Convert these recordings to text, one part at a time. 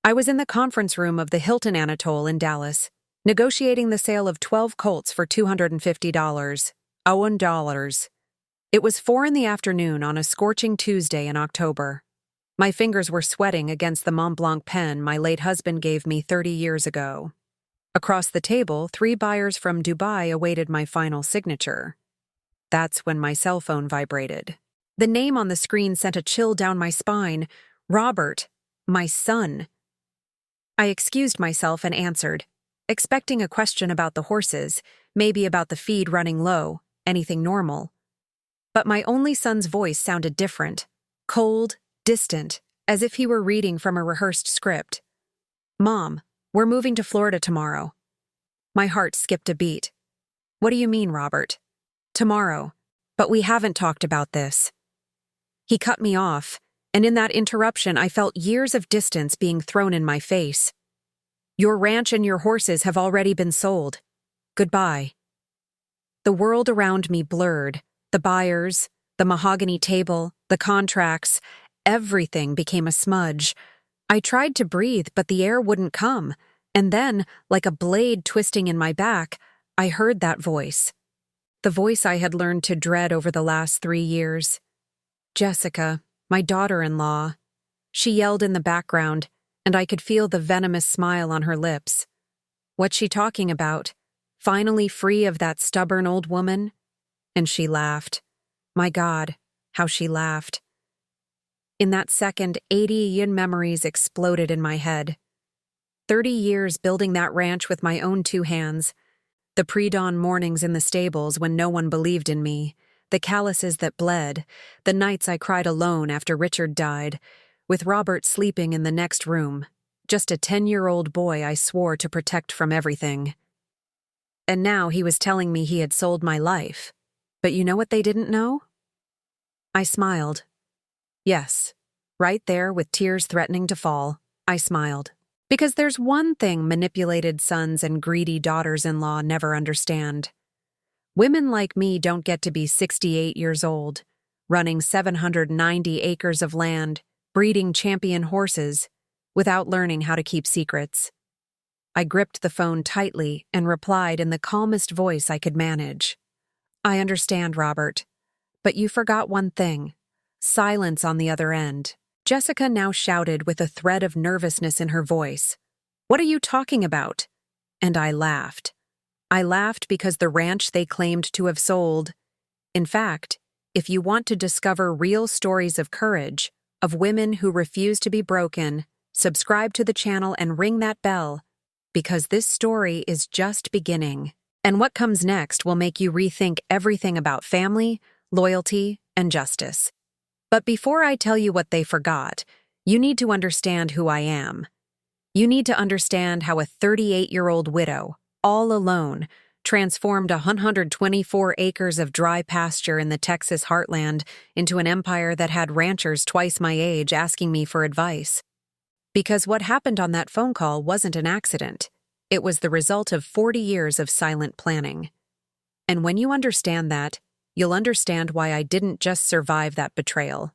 I was in the conference room of the Hilton Anatole in Dallas, negotiating the sale of 12 Colts for $250. $1. It was 4 in the afternoon on a scorching Tuesday in October. My fingers were sweating against the Mont Blanc pen my late husband gave me 30 years ago. Across the table, 3 buyers from Dubai awaited my final signature. That's when my cell phone vibrated. The name on the screen sent a chill down my spine. Robert, my son. I excused myself and answered, expecting a question about the horses, maybe about the feed running low, anything normal. But my only son's voice sounded different, cold, distant, as if he were reading from a rehearsed script. "Mom, we're moving to Florida tomorrow." My heart skipped a beat. "What do you mean, Robert?" "Tomorrow. But we haven't talked about this." He cut me off, and in that interruption I felt years of distance being thrown in my face. "Your ranch and your horses have already been sold. Goodbye." The world around me blurred. The buyers, the mahogany table, the contracts, everything became a smudge. I tried to breathe, but the air wouldn't come, and then, like a blade twisting in my back, I heard that voice. The voice I had learned to dread over the last 3 years. Jessica, my daughter-in-law. She yelled in the background, and I could feel the venomous smile on her lips. What's she talking about? Finally free of that stubborn old woman? And she laughed. My God, how she laughed. In that second, 80 yin memories exploded in my head. 30 years building that ranch with my own 2 hands. The pre-dawn mornings in the stables when no one believed in me. The calluses that bled. The nights I cried alone after Richard died, with Robert sleeping in the next room. Just a 10-year-old boy I swore to protect from everything. And now he was telling me he had sold my life. But you know what they didn't know? I smiled. Yes, right there with tears threatening to fall, I smiled. Because there's one thing manipulated sons and greedy daughters-in-law never understand. Women like me don't get to be 68 years old, running 790 acres of land, breeding champion horses, without learning how to keep secrets. I gripped the phone tightly and replied in the calmest voice I could manage. "I understand, Robert. But you forgot one thing. Silence on the other end." Jessica now shouted with a thread of nervousness in her voice. "What are you talking about?" And I laughed. I laughed because the ranch they claimed to have sold. In fact, if you want to discover real stories of courage, of women who refuse to be broken, subscribe to the channel and ring that bell, because this story is just beginning. And what comes next will make you rethink everything about family, loyalty, and justice. But before I tell you what they forgot, you need to understand who I am. You need to understand how a 38-year-old widow, all alone, transformed 124 acres of dry pasture in the Texas heartland into an empire that had ranchers twice my age asking me for advice. Because what happened on that phone call wasn't an accident. It was the result of 40 years of silent planning. And when you understand that, you'll understand why I didn't just survive that betrayal.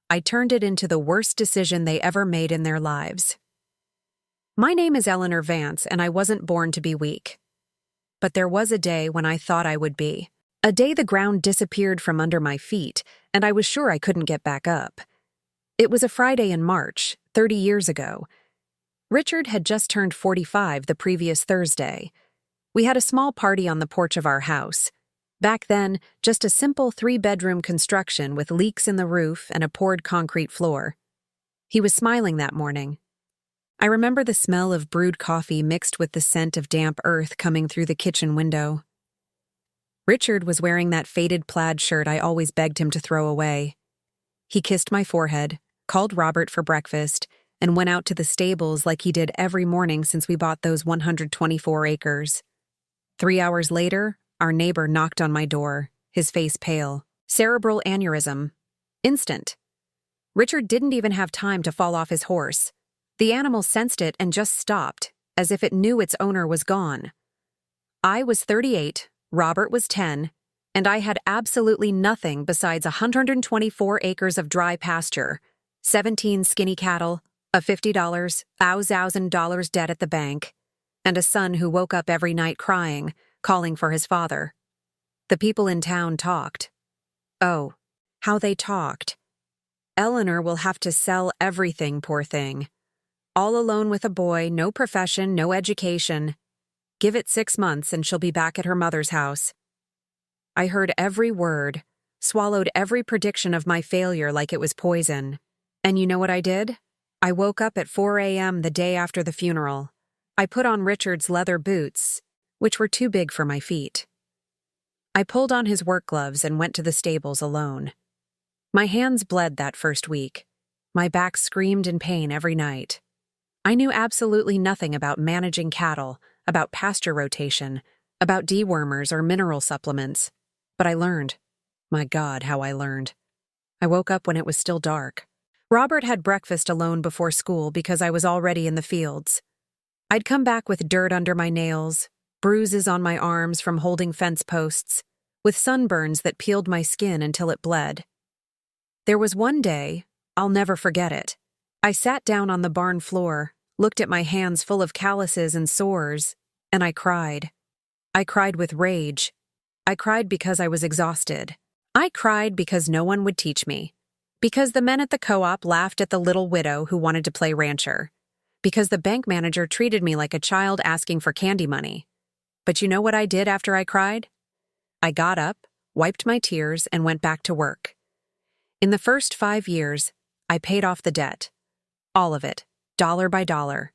I turned it into the worst decision they ever made in their lives. My name is Eleanor Vance, and I wasn't born to be weak. But there was a day when I thought I would be. A day the ground disappeared from under my feet, and I was sure I couldn't get back up. It was a Friday in March, 30 years ago. Richard had just turned 45 the previous Thursday. We had a small party on the porch of our house. Back then, just a simple 3-bedroom construction with leaks in the roof and a poured concrete floor. He was smiling that morning. I remember the smell of brewed coffee mixed with the scent of damp earth coming through the kitchen window. Richard was wearing that faded plaid shirt I always begged him to throw away. He kissed my forehead, called Robert for breakfast, and went out to the stables like he did every morning since we bought those 124 acres. 3 hours later, our neighbor knocked on my door, his face pale. Cerebral aneurysm. Instant. Richard didn't even have time to fall off his horse. The animal sensed it and just stopped, as if it knew its owner was gone. I was 38, Robert was 10, and I had absolutely nothing besides 124 acres of dry pasture, 17 skinny cattle, a $50,000 debt at the bank, and a son who woke up every night crying, calling for his father. The people in town talked. Oh, how they talked. Eleanor will have to sell everything, poor thing. All alone with a boy, no profession, no education. Give it 6 months and she'll be back at her mother's house. I heard every word, swallowed every prediction of my failure like it was poison. And you know what I did? I woke up at 4 a.m. the day after the funeral. I put on Richard's leather boots, which were too big for my feet. I pulled on his work gloves and went to the stables alone. My hands bled that first week. My back screamed in pain every night. I knew absolutely nothing about managing cattle, about pasture rotation, about dewormers or mineral supplements. But I learned. My God, how I learned. I woke up when it was still dark. Robert had breakfast alone before school because I was already in the fields. I'd come back with dirt under my nails, bruises on my arms from holding fence posts, with sunburns that peeled my skin until it bled. There was one day, I'll never forget it. I sat down on the barn floor, looked at my hands full of calluses and sores, and I cried. I cried with rage. I cried because I was exhausted. I cried because no one would teach me. Because the men at the co-op laughed at the little widow who wanted to play rancher. Because the bank manager treated me like a child asking for candy money. But you know what I did after I cried? I got up, wiped my tears, and went back to work. In the first 5 years, I paid off the debt. All of it, dollar by dollar.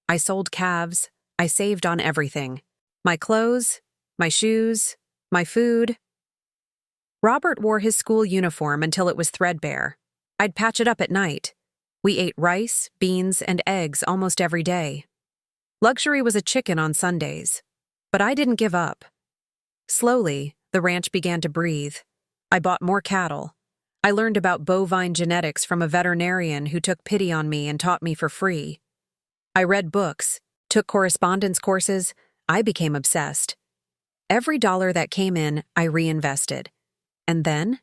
I sold calves. I saved on everything. My clothes, my shoes, my food. Robert wore his school uniform until it was threadbare. I'd patch it up at night. We ate rice, beans, and eggs almost every day. Luxury was a chicken on Sundays. But I didn't give up. Slowly, the ranch began to breathe. I bought more cattle. I learned about bovine genetics from a veterinarian who took pity on me and taught me for free. I read books, took correspondence courses. I became obsessed. Every dollar that came in, I reinvested. And then,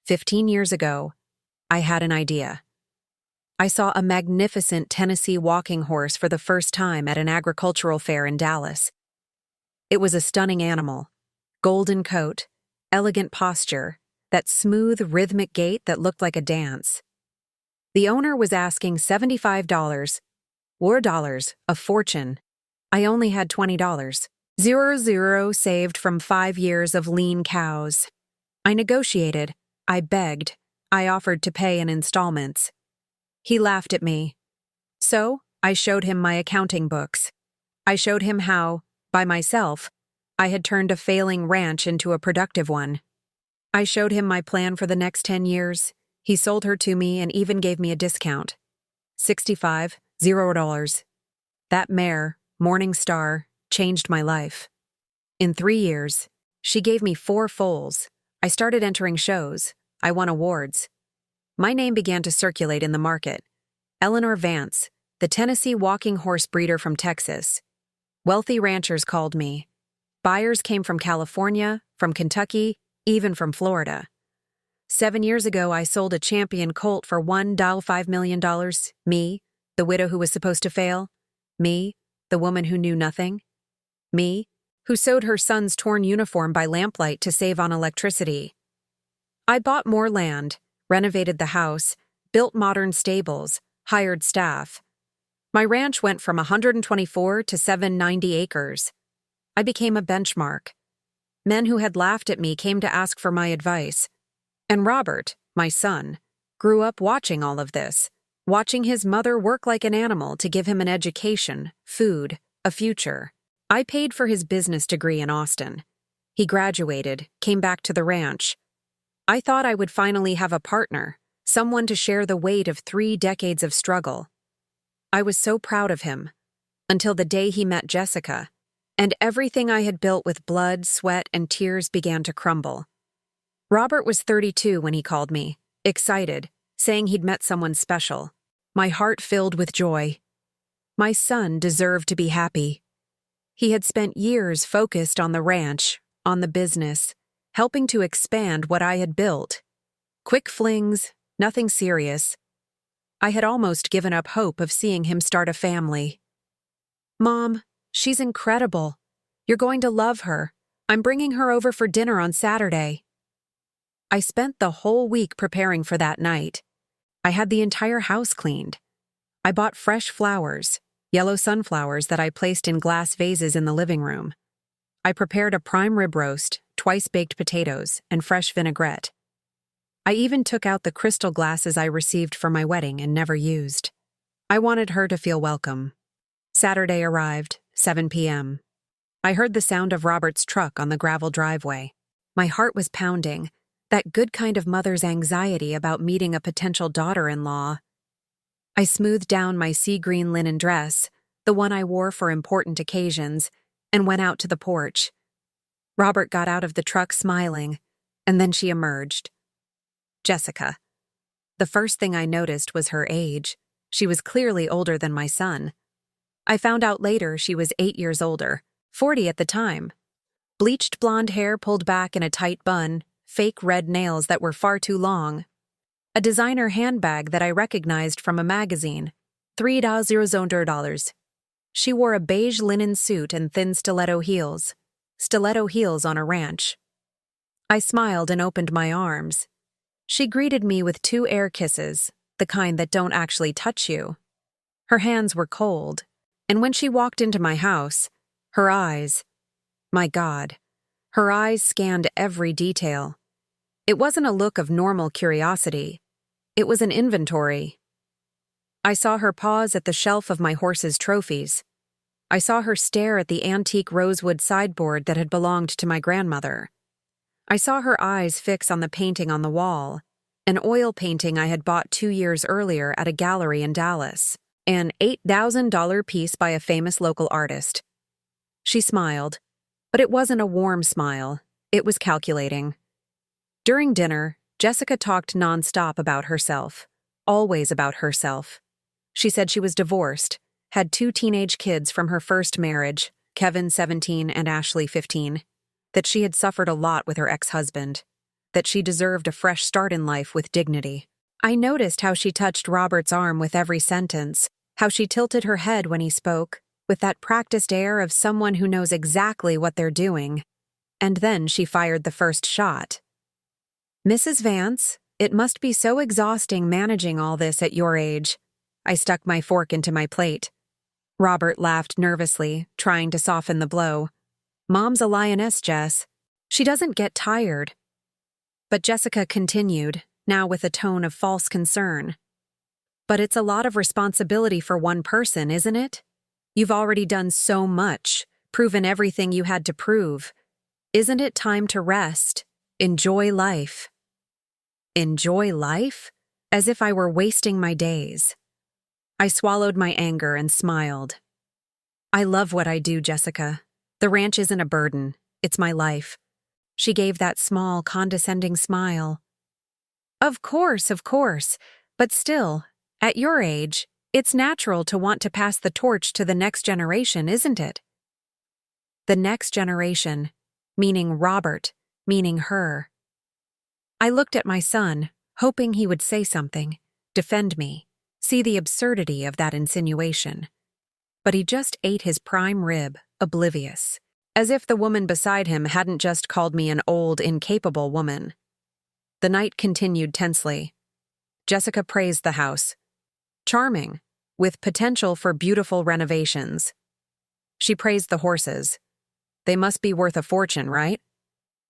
15 years ago, I had an idea. I saw a magnificent Tennessee walking horse for the first time at an agricultural fair in Dallas. It was a stunning animal. Golden coat, elegant posture, that smooth, rhythmic gait that looked like a dance. The owner was asking $75, war dollars, a fortune. I only had $20. 0 saved from 5 years of lean cows. I negotiated. I begged. I offered to pay in installments. He laughed at me. So, I showed him my accounting books. I showed him how, by myself, I had turned a failing ranch into a productive one. I showed him my plan for the next 10 years. He sold her to me and even gave me a discount. $65. That mare, Morning Star, changed my life. In 3 years, she gave me 4 foals. I started entering shows. I won awards. My name began to circulate in the market. Eleanor Vance, the Tennessee walking horse breeder from Texas. Wealthy ranchers called me. Buyers came from California, from Kentucky, even from Florida. 7 years ago, I sold a champion colt for $1.5 million. Me, the widow who was supposed to fail. Me, the woman who knew nothing. Me, who sewed her son's torn uniform by lamplight to save on electricity. I bought more land, renovated the house, built modern stables, hired staff. My ranch went from 124 to 790 acres. I became a benchmark. Men who had laughed at me came to ask for my advice. And Robert, my son, grew up watching all of this, watching his mother work like an animal to give him an education, food, a future. I paid for his business degree in Austin. He graduated, came back to the ranch. I thought I would finally have a partner, someone to share the weight of 3 decades of struggle. I was so proud of him, until the day he met Jessica, and everything I had built with blood, sweat, and tears began to crumble. Robert was 32 when he called me, excited, saying he'd met someone special. My heart filled with joy. My son deserved to be happy. He had spent years focused on the ranch, on the business, helping to expand what I had built. Quick flings, nothing serious. I had almost given up hope of seeing him start a family. "Mom, she's incredible. You're going to love her. I'm bringing her over for dinner on Saturday." I spent the whole week preparing for that night. I had the entire house cleaned. I bought fresh flowers, yellow sunflowers that I placed in glass vases in the living room. I prepared a prime rib roast, twice-baked potatoes, and fresh vinaigrette. I even took out the crystal glasses I received for my wedding and never used. I wanted her to feel welcome. Saturday arrived, 7 p.m. I heard the sound of Robert's truck on the gravel driveway. My heart was pounding, that good kind of mother's anxiety about meeting a potential daughter-in-law. I smoothed down my sea green linen dress, the one I wore for important occasions, and went out to the porch. Robert got out of the truck smiling, and then she emerged. Jessica. The first thing I noticed was her age. She was clearly older than my son. I found out later she was 8 years older, 40 at the time. Bleached blonde hair pulled back in a tight bun, fake red nails that were far too long. A designer handbag that I recognized from a magazine, $3,000. She wore a beige linen suit and thin stiletto heels on a ranch. I smiled and opened my arms. She greeted me with 2 air kisses, the kind that don't actually touch you. Her hands were cold, and when she walked into my house, her eyes, my God, her eyes scanned every detail. It wasn't a look of normal curiosity. It was an inventory. I saw her pause at the shelf of my horse's trophies. I saw her stare at the antique rosewood sideboard that had belonged to my grandmother. I saw her eyes fix on the painting on the wall, an oil painting I had bought 2 years earlier at a gallery in Dallas, an $8,000 piece by a famous local artist. She smiled, but it wasn't a warm smile. It was calculating. During dinner, Jessica talked nonstop about herself, always about herself. She said she was divorced, had 2 teenage kids from her first marriage, Kevin, 17, and Ashley, 15, that she had suffered a lot with her ex-husband, that she deserved a fresh start in life with dignity. I noticed how she touched Robert's arm with every sentence, how she tilted her head when he spoke, with that practiced air of someone who knows exactly what they're doing. And then she fired the first shot. "Mrs. Vance, it must be so exhausting managing all this at your age." I stuck my fork into my plate. Robert laughed nervously, trying to soften the blow. "Mom's a lioness, Jess. She doesn't get tired." But Jessica continued, now with a tone of false concern. "But it's a lot of responsibility for one person, isn't it? You've already done so much, proven everything you had to prove. Isn't it time to rest? Enjoy life." Enjoy life? As if I were wasting my days. I swallowed my anger and smiled. "I love what I do, Jessica. The ranch isn't a burden. It's my life." She gave that small, condescending smile. Of course, but still, at your age, it's natural to want to pass the torch to the next generation, isn't it?" The next generation, meaning Robert, meaning her. I looked at my son, hoping he would say something, defend me, see the absurdity of that insinuation. But he just ate his prime rib, oblivious, as if the woman beside him hadn't just called me an old, incapable woman. The night continued tensely. Jessica praised the house. Charming, with potential for beautiful renovations. She praised the horses. They must be worth a fortune, right?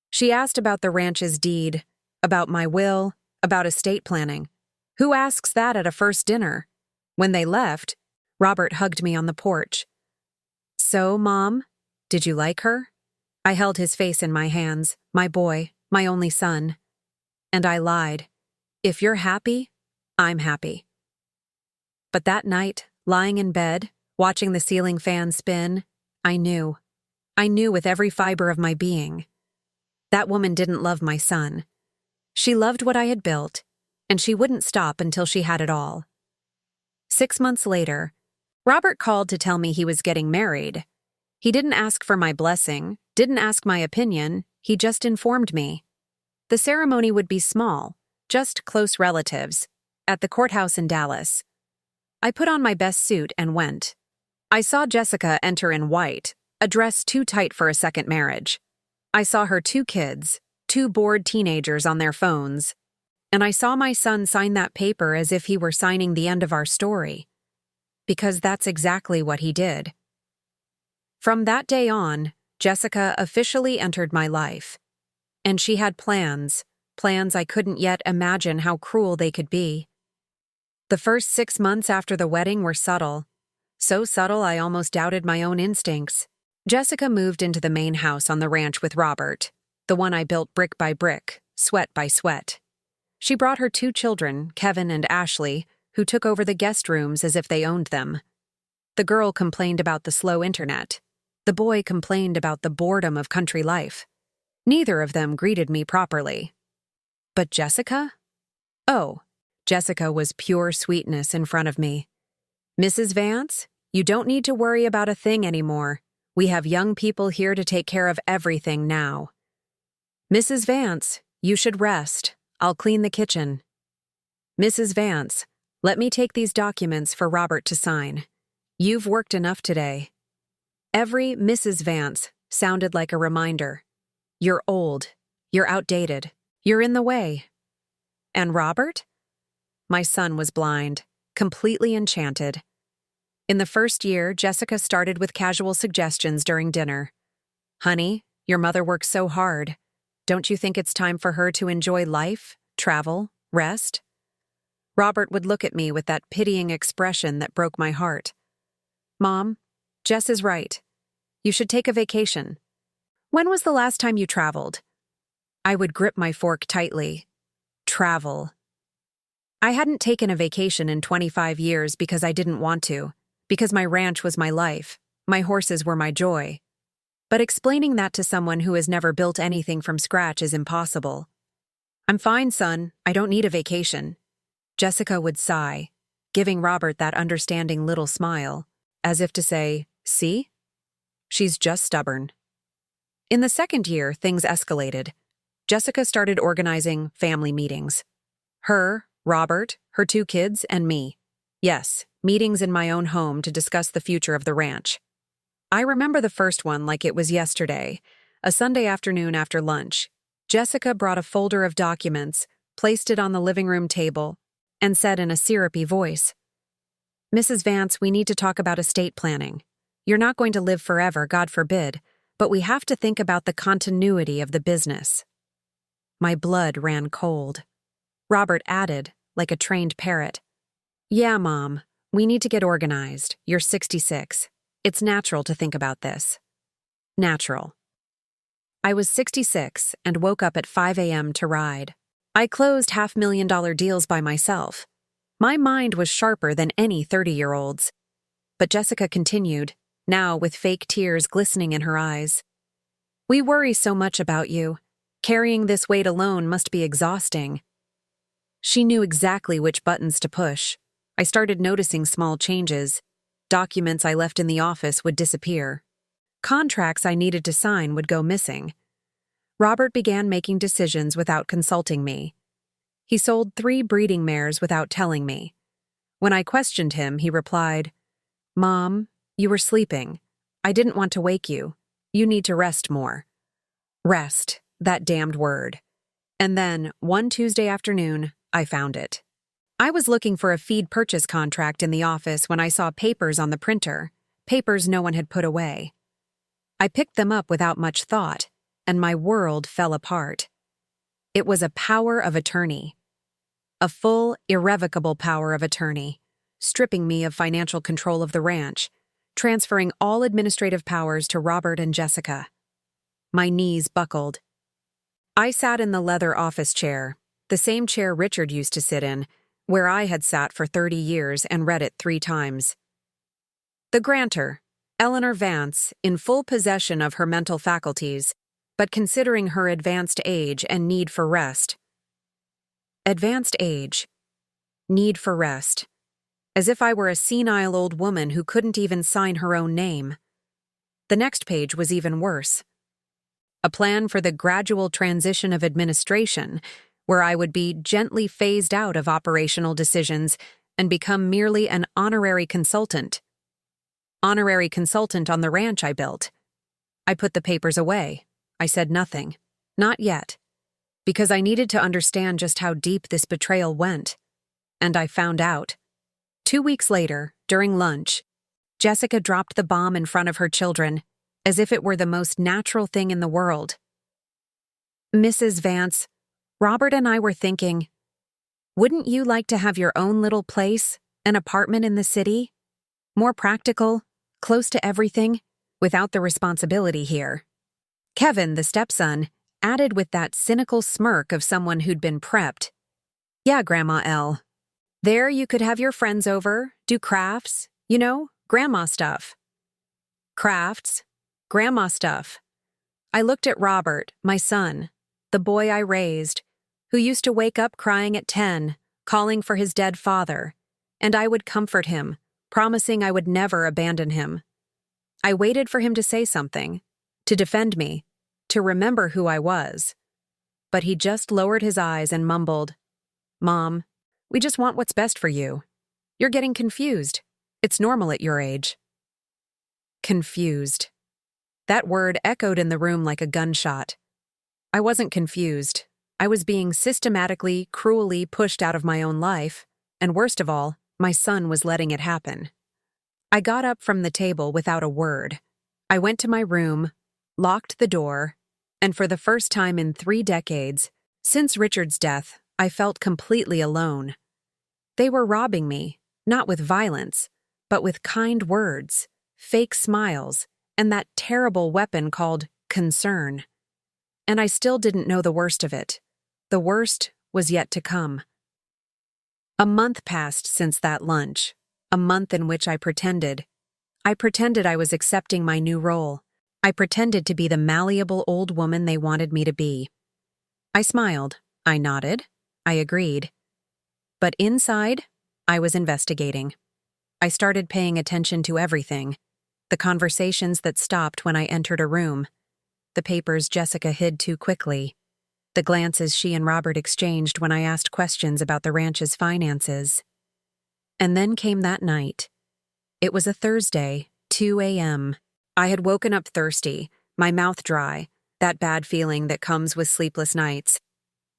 She asked about the ranch's deed, about my will, about estate planning. Who asks that at a first dinner? When they left, Robert hugged me on the porch. "So, Mom, did you like her?" I held his face in my hands, my boy, my only son. And I lied. If you're happy, I'm happy. But that night, lying in bed, watching the ceiling fan spin, I knew with every fiber of my being. That woman didn't love my son. She loved what I had built, and she wouldn't stop until she had it all. 6 months later, Robert called to tell me he was getting married. He didn't ask for my blessing, didn't ask my opinion, he just informed me. The ceremony would be small, just close relatives, at the courthouse in Dallas. I put on my best suit and went. I saw Jessica enter in white, a dress too tight for a second marriage. I saw her 2 kids, 2 bored teenagers on their phones, and I saw my son sign that paper as if he were signing the end of our story. Because that's exactly what he did. From that day on, Jessica officially entered my life. And she had plans I couldn't yet imagine how cruel they could be. The first 6 months after the wedding were subtle. So subtle I almost doubted my own instincts. Jessica moved into the main house on the ranch with Robert, the one I built brick by brick, sweat by sweat. She brought her 2 children, Kevin and Ashley, who took over the guest rooms as if they owned them. The girl complained about the slow internet. The boy complained about the boredom of country life. Neither of them greeted me properly. But Jessica? Oh, Jessica was pure sweetness in front of me. Mrs. Vance, you don't need to worry about a thing anymore. We have young people here to take care of everything now. Mrs. Vance, you should rest. I'll clean the kitchen. Mrs. Vance, let me take these documents for Robert to sign. You've worked enough today. Every Mrs. Vance sounded like a reminder. You're old. You're outdated. You're in the way. And Robert? My son was blind, completely enchanted. In the first year, Jessica started with casual suggestions during dinner. Honey, your mother works so hard. Don't you think it's time for her to enjoy life, travel, rest? Robert would look at me with that pitying expression that broke my heart. Mom, Jess is right. You should take a vacation. When was the last time you traveled? I would grip my fork tightly. Travel. I hadn't taken a vacation in 25 years because I didn't want to, because my ranch was my life, my horses were my joy. But explaining that to someone who has never built anything from scratch is impossible. I'm fine, son. I don't need a vacation. Jessica would sigh, giving Robert that understanding little smile, as if to say, see? She's just stubborn. In the second year, things escalated. Jessica started organizing family meetings. Her, Robert, her 2 kids, and me. Yes, meetings in my own home to discuss the future of the ranch. I remember the first one like it was yesterday, a Sunday afternoon after lunch. Jessica brought a folder of documents, placed it on the living room table, and said in a syrupy voice, Mrs. Vance, we need to talk about estate planning. You're not going to live forever, God forbid, but we have to think about the continuity of the business. My blood ran cold. Robert added, like a trained parrot, Yeah, Mom, we need to get organized. You're 66. It's natural to think about this. Natural. I was 66 and woke up at 5 a.m. to ride. I closed $500,000 deals by myself. My mind was sharper than any 30-year-old's. But Jessica continued, now with fake tears glistening in her eyes. We worry so much about you. Carrying this weight alone must be exhausting. She knew exactly which buttons to push. I started noticing small changes. Documents I left in the office would disappear. Contracts I needed to sign would go missing. Robert began making decisions without consulting me. He sold 3 breeding mares without telling me. When I questioned him, he replied, Mom, you were sleeping. I didn't want to wake you. You need to rest more. Rest, that damned word. And then, one Tuesday afternoon, I found it. I was looking for a feed purchase contract in the office when I saw papers on the printer, papers no one had put away. I picked them up without much thought, and my world fell apart. It was a power of attorney. A full, irrevocable power of attorney, stripping me of financial control of the ranch, transferring all administrative powers to Robert and Jessica. My knees buckled. I sat in the leather office chair, the same chair Richard used to sit in, where I had sat for 30 years and read it 3 times. The grantor, Eleanor Vance, in full possession of her mental faculties, but considering her advanced age and need for rest. Advanced age. Need for rest. As if I were a senile old woman who couldn't even sign her own name. The next page was even worse. A plan for the gradual transition of administration, where I would be gently phased out of operational decisions and become merely an honorary consultant. Honorary consultant on the ranch I built. I put the papers away. I said nothing. Not yet. Because I needed to understand just how deep this betrayal went. And I found out. 2 weeks later, during lunch, Jessica dropped the bomb in front of her children, as if it were the most natural thing in the world. Mrs. Vance, Robert and I were thinking, wouldn't you like to have your own little place, an apartment in the city? More practical, close to everything, without the responsibility here. Kevin, the stepson, added with that cynical smirk of someone who'd been prepped. Yeah, Grandma L. There you could have your friends over, do crafts, grandma stuff. Crafts, grandma stuff. I looked at Robert, my son, the boy I raised, who used to wake up crying at 10, calling for his dead father, and I would comfort him, promising I would never abandon him. I waited for him to say something, to defend me, to remember who I was. But he just lowered his eyes and mumbled, Mom, we just want what's best for you. You're getting confused. It's normal at your age. Confused. That word echoed in the room like a gunshot. I wasn't confused. I was being systematically, cruelly pushed out of my own life, and worst of all, my son was letting it happen. I got up from the table without a word. I went to my room, locked the door, and for the first time in 3 decades, since Richard's death, I felt completely alone. They were robbing me, not with violence, but with kind words, fake smiles, and that terrible weapon called concern. And I still didn't know the worst of it. The worst was yet to come. A month passed since that lunch, a month in which I pretended I was accepting my new role. I pretended to be the malleable old woman they wanted me to be. I smiled, I nodded, I agreed. But inside, I was investigating. I started paying attention to everything. The conversations that stopped when I entered a room. The papers Jessica hid too quickly. The glances she and Robert exchanged when I asked questions about the ranch's finances. And then came that night. It was a Thursday, 2 a.m. I had woken up thirsty, my mouth dry, that bad feeling that comes with sleepless nights.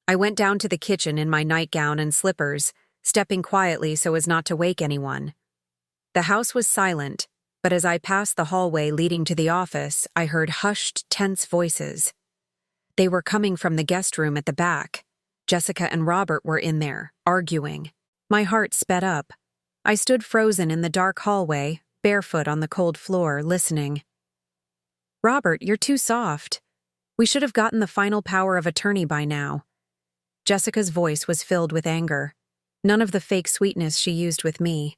I went down to the kitchen in my nightgown and slippers, stepping quietly so as not to wake anyone. The house was silent, but as I passed the hallway leading to the office, I heard hushed, tense voices. They were coming from the guest room at the back. Jessica and Robert were in there, arguing. My heart sped up. I stood frozen in the dark hallway, barefoot on the cold floor, listening. Robert, you're too soft. We should have gotten the final power of attorney by now. Jessica's voice was filled with anger. None of the fake sweetness she used with me.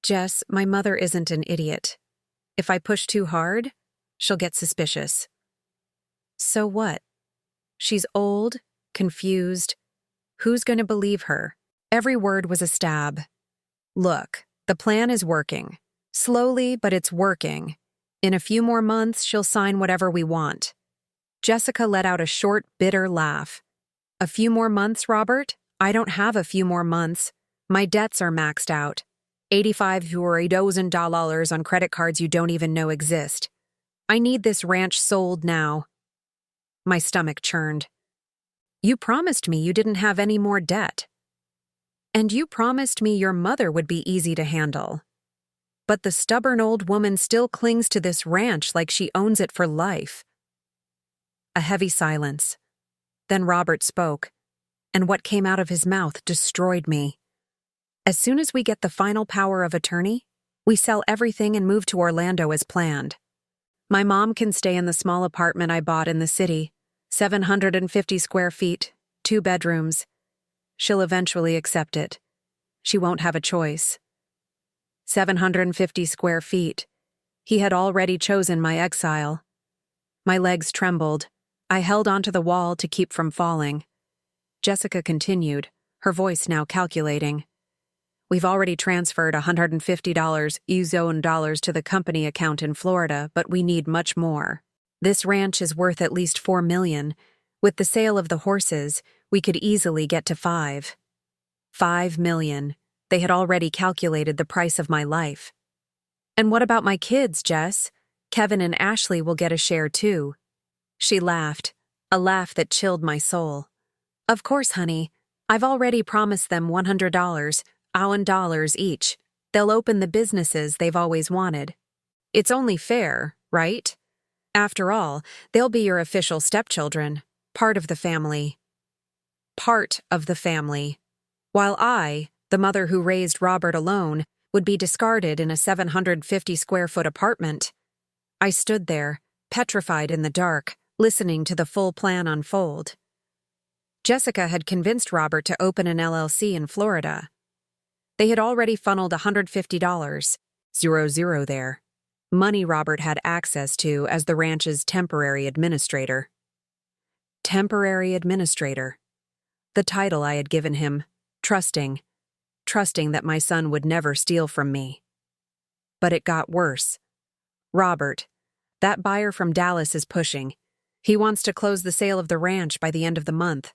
Jess, my mother isn't an idiot. If I push too hard, she'll get suspicious. So what? She's old, confused. Who's going to believe her? Every word was a stab. Look, the plan is working. Slowly, but it's working. In a few more months, she'll sign whatever we want. Jessica let out a short, bitter laugh. A few more months, Robert? I don't have a few more months. My debts are maxed out. $85,000 on credit cards you don't even know exist. I need this ranch sold now. My stomach churned. You promised me you didn't have any more debt. And you promised me your mother would be easy to handle. But the stubborn old woman still clings to this ranch like she owns it for life. A heavy silence. Then Robert spoke, and what came out of his mouth destroyed me. As soon as we get the final power of attorney, we sell everything and move to Orlando as planned. My mom can stay in the small apartment I bought in the city, 750 square feet, 2 bedrooms. She'll eventually accept it. She won't have a choice. 750 square feet. He had already chosen my exile. My legs trembled. I held onto the wall to keep from falling. Jessica continued, her voice now calculating. We've already transferred $150 e-zone dollars to the company account in Florida, but we need much more. This ranch is worth at least $4 million. With the sale of the horses, we could easily get to 5. 5 million. They had already calculated the price of my life. And what about my kids, Jess? Kevin and Ashley will get a share too. She laughed, a laugh that chilled my soul. Of course, honey. I've already promised them $100, $1 each. They'll open the businesses they've always wanted. It's only fair, right? After all, they'll be your official stepchildren, part of the family. Part of the family. While I, the mother who raised Robert alone, would be discarded in a 750-square-foot apartment. I stood there, petrified in the dark, listening to the full plan unfold. Jessica had convinced Robert to open an LLC in Florida. They had already funneled $150, 00 there. Money Robert had access to as the ranch's temporary administrator. Temporary administrator. The title I had given him, trusting that my son would never steal from me. But it got worse. Robert, that buyer from Dallas is pushing. He wants to close the sale of the ranch by the end of the month.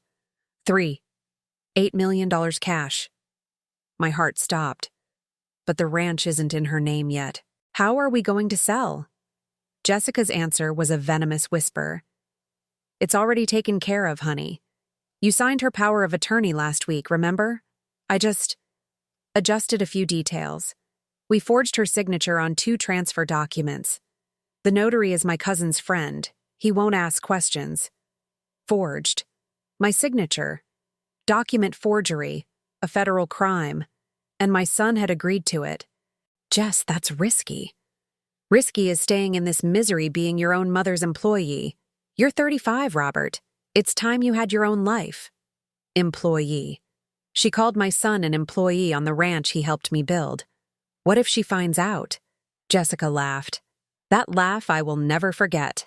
$8 million cash. My heart stopped. But the ranch isn't in her name yet. How are we going to sell? Jessica's answer was a venomous whisper. It's already taken care of, honey. You signed her power of attorney last week, remember? I just adjusted a few details. We forged her signature on 2 transfer documents. The notary is my cousin's friend. He won't ask questions. Forged. My signature. Document forgery. A federal crime. And my son had agreed to it. Jess, that's risky. Risky is staying in this misery being your own mother's employee. You're 35, Robert. It's time you had your own life. Employee. She called my son an employee on the ranch he helped me build. What if she finds out? Jessica laughed. That laugh I will never forget.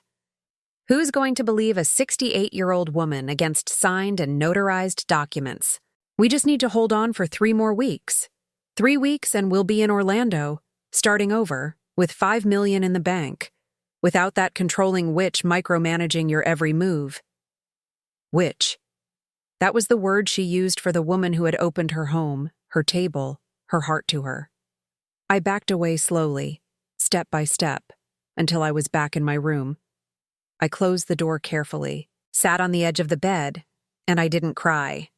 Who's going to believe a 68-year-old woman against signed and notarized documents? We just need to hold on for 3 more weeks. 3 weeks and we'll be in Orlando, starting over, with $5 million in the bank, without that controlling witch micromanaging your every move. Witch. That was the word she used for the woman who had opened her home, her table, her heart to her. I backed away slowly, step by step, until I was back in my room. I closed the door carefully, sat on the edge of the bed, and I didn't cry.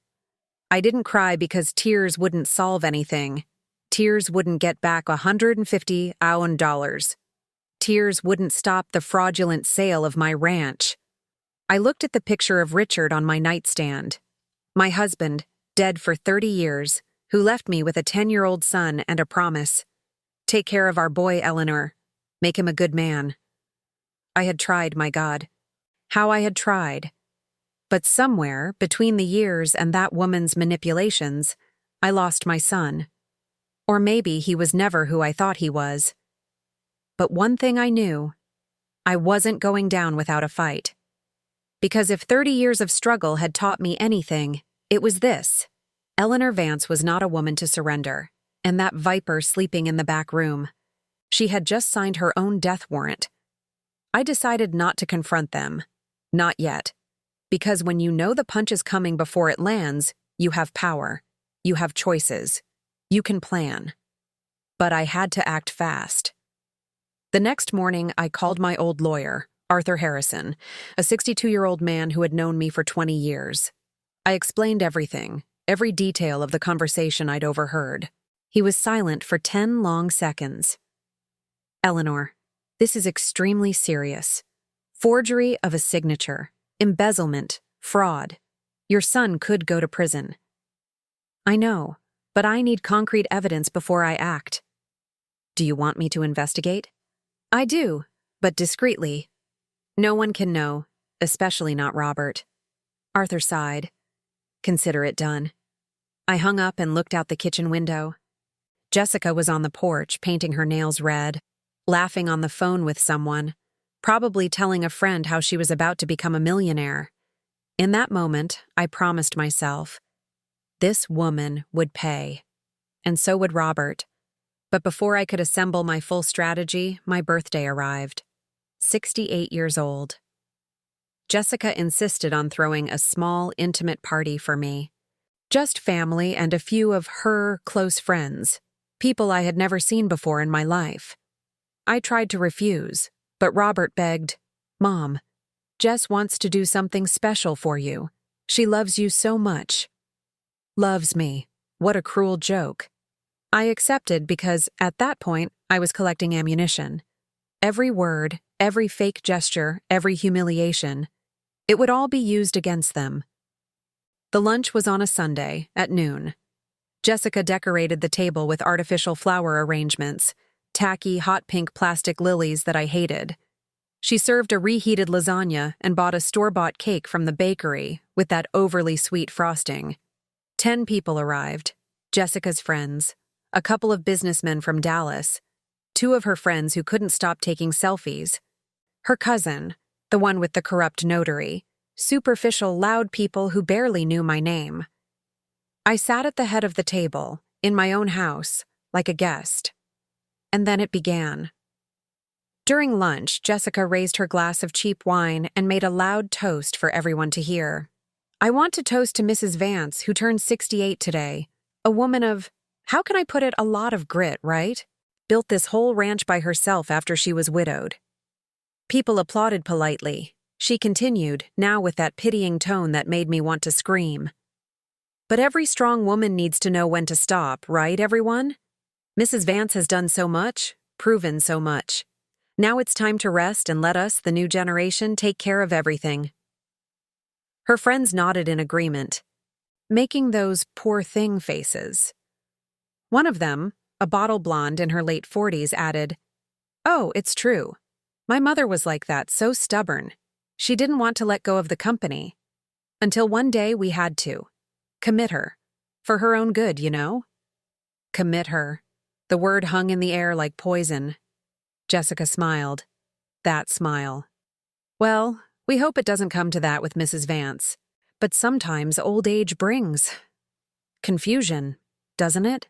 I didn't cry because tears wouldn't solve anything. Tears wouldn't get back $150,000. Tears wouldn't stop the fraudulent sale of my ranch. I looked at the picture of Richard on my nightstand. My husband, dead for 30 years, who left me with a 10-year-old son and a promise. Take care of our boy, Eleanor. Make him a good man. I had tried, my God. How I had tried. But somewhere, between the years and that woman's manipulations, I lost my son. Or maybe he was never who I thought he was. But one thing I knew, I wasn't going down without a fight. Because if 30 years of struggle had taught me anything, it was this. Eleanor Vance was not a woman to surrender, and that viper sleeping in the back room. She had just signed her own death warrant. I decided not to confront them. Not yet. Because when you know the punch is coming before it lands, you have power. You have choices. You can plan. But I had to act fast. The next morning, I called my old lawyer, Arthur Harrison, a 62-year-old man who had known me for 20 years. I explained everything, every detail of the conversation I'd overheard. He was silent for 10 long seconds. Eleanor, this is extremely serious. Forgery of a signature, embezzlement, fraud. Your son could go to prison. I know, but I need concrete evidence before I act. Do you want me to investigate? I do, but discreetly. No one can know, especially not Robert. Arthur sighed. Consider it done. I hung up and looked out the kitchen window. Jessica was on the porch, painting her nails red, laughing on the phone with someone, probably telling a friend how she was about to become a millionaire. In that moment, I promised myself, this woman would pay. And so would Robert. But before I could assemble my full strategy, my birthday arrived. 68 years old. Jessica insisted on throwing a small, intimate party for me. Just family and a few of her close friends, people I had never seen before in my life. I tried to refuse, but Robert begged, "Mom, Jess wants to do something special for you. She loves you so much." Loves me. What a cruel joke. I accepted because, at that point, I was collecting ammunition. Every word, every fake gesture, every humiliation, it would all be used against them. The lunch was on a Sunday, at noon. Jessica decorated the table with artificial flower arrangements, tacky, hot pink plastic lilies that I hated. She served a reheated lasagna and bought a store-bought cake from the bakery with that overly sweet frosting. 10 people arrived. Jessica's friends, a couple of businessmen from Dallas, 2 of her friends who couldn't stop taking selfies, her cousin, the one with the corrupt notary, superficial, loud people who barely knew my name. I sat at the head of the table, in my own house, like a guest. And then it began. During lunch, Jessica raised her glass of cheap wine and made a loud toast for everyone to hear. "I want to toast to Mrs. Vance, who turned 68 today. A woman of, how can I put it, a lot of grit, right? Built this whole ranch by herself after she was widowed." People applauded politely. She continued, now with that pitying tone that made me want to scream. "But every strong woman needs to know when to stop, right, everyone? Mrs. Vance has done so much, proven so much. Now it's time to rest and let us, the new generation, take care of everything." Her friends nodded in agreement, making those poor thing faces. One of them, a bottle blonde in her late 40s, added, "Oh, it's true. My mother was like that, so stubborn. She didn't want to let go of the company. Until one day we had to. Commit her. For her own good, you know?" Commit her. The word hung in the air like poison. Jessica smiled. That smile. "Well, we hope it doesn't come to that with Mrs. Vance. But sometimes old age brings confusion, doesn't it?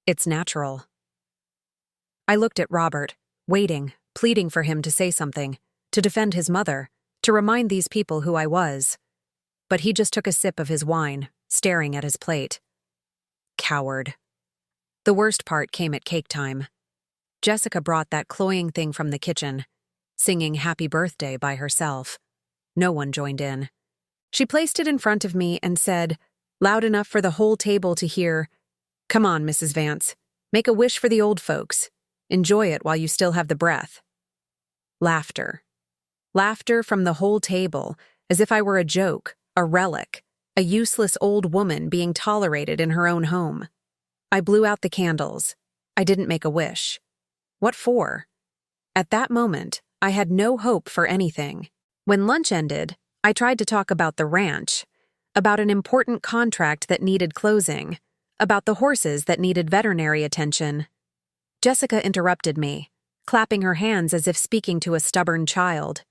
It's natural." I looked at Robert, waiting, pleading for him to say something, to defend his mother, to remind these people who I was. But he just took a sip of his wine, staring at his plate. Coward. The worst part came at cake time. Jessica brought that cloying thing from the kitchen, singing Happy Birthday by herself. No one joined in. She placed it in front of me and said, loud enough for the whole table to hear, "Come on, Mrs. Vance. Make a wish for the old folks. Enjoy it while you still have the breath." Laughter. Laughter from the whole table, as if I were a joke, a relic, a useless old woman being tolerated in her own home. I blew out the candles. I didn't make a wish. What for? At that moment, I had no hope for anything. When lunch ended, I tried to talk about the ranch, about an important contract that needed closing, about the horses that needed veterinary attention. Jessica interrupted me, clapping her hands as if speaking to a stubborn child.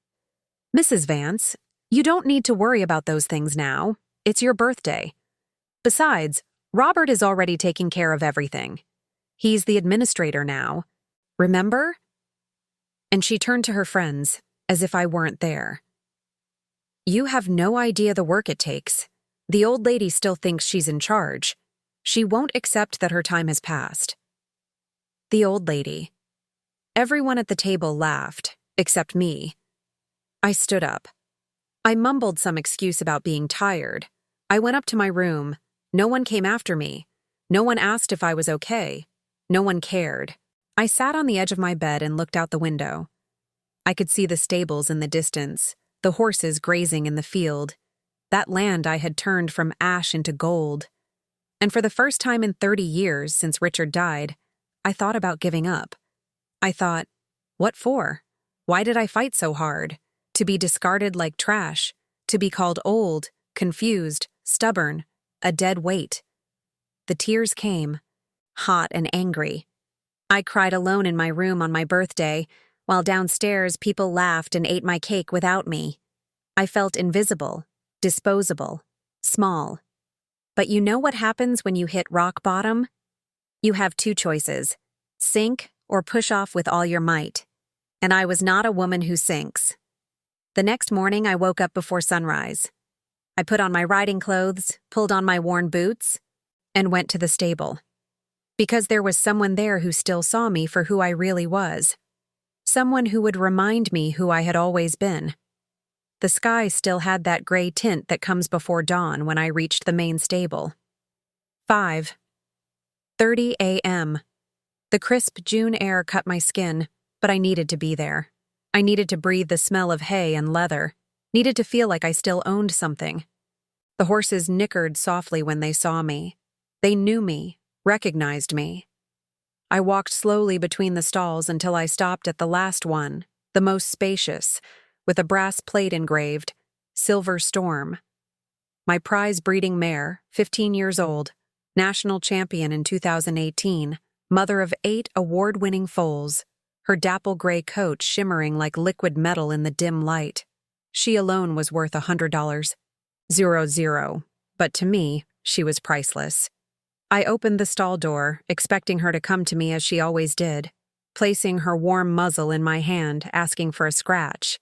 "Mrs. Vance, you don't need to worry about those things now. It's your birthday. Besides, Robert is already taking care of everything. He's the administrator now. Remember?" And she turned to her friends, as if I weren't there. "You have no idea the work it takes. The old lady still thinks she's in charge. She won't accept that her time has passed." The old lady. Everyone at the table laughed, except me. I stood up. I mumbled some excuse about being tired. I went up to my room. No one came after me. No one asked if I was okay. No one cared. I sat on the edge of my bed and looked out the window. I could see the stables in the distance, the horses grazing in the field, that land I had turned from ash into gold. And for the first time in 30 years since Richard died, I thought about giving up. I thought, what for? Why did I fight so hard? To be discarded like trash, to be called old, confused, stubborn, a dead weight. The tears came, hot and angry. I cried alone in my room on my birthday, while downstairs people laughed and ate my cake without me. I felt invisible, disposable, small. But you know what happens when you hit rock bottom? You have 2 choices, sink or push off with all your might. And I was not a woman who sinks. The next morning, I woke up before sunrise. I put on my riding clothes, pulled on my worn boots, and went to the stable. Because there was someone there who still saw me for who I really was. Someone who would remind me who I had always been. The sky still had that gray tint that comes before dawn when I reached the main stable. 5:30 a.m. The crisp June air cut my skin, but I needed to be there. I needed to breathe the smell of hay and leather, needed to feel like I still owned something. The horses nickered softly when they saw me. They knew me, recognized me. I walked slowly between the stalls until I stopped at the last one, the most spacious, with a brass plate engraved, Silver Storm. My prize-breeding mare, 15 years old, national champion in 2018, mother of 8 award-winning foals, her dapple gray coat shimmering like liquid metal in the dim light. She alone was worth $100. 0, but to me, she was priceless. I opened the stall door, expecting her to come to me as she always did, placing her warm muzzle in my hand, asking for a scratch.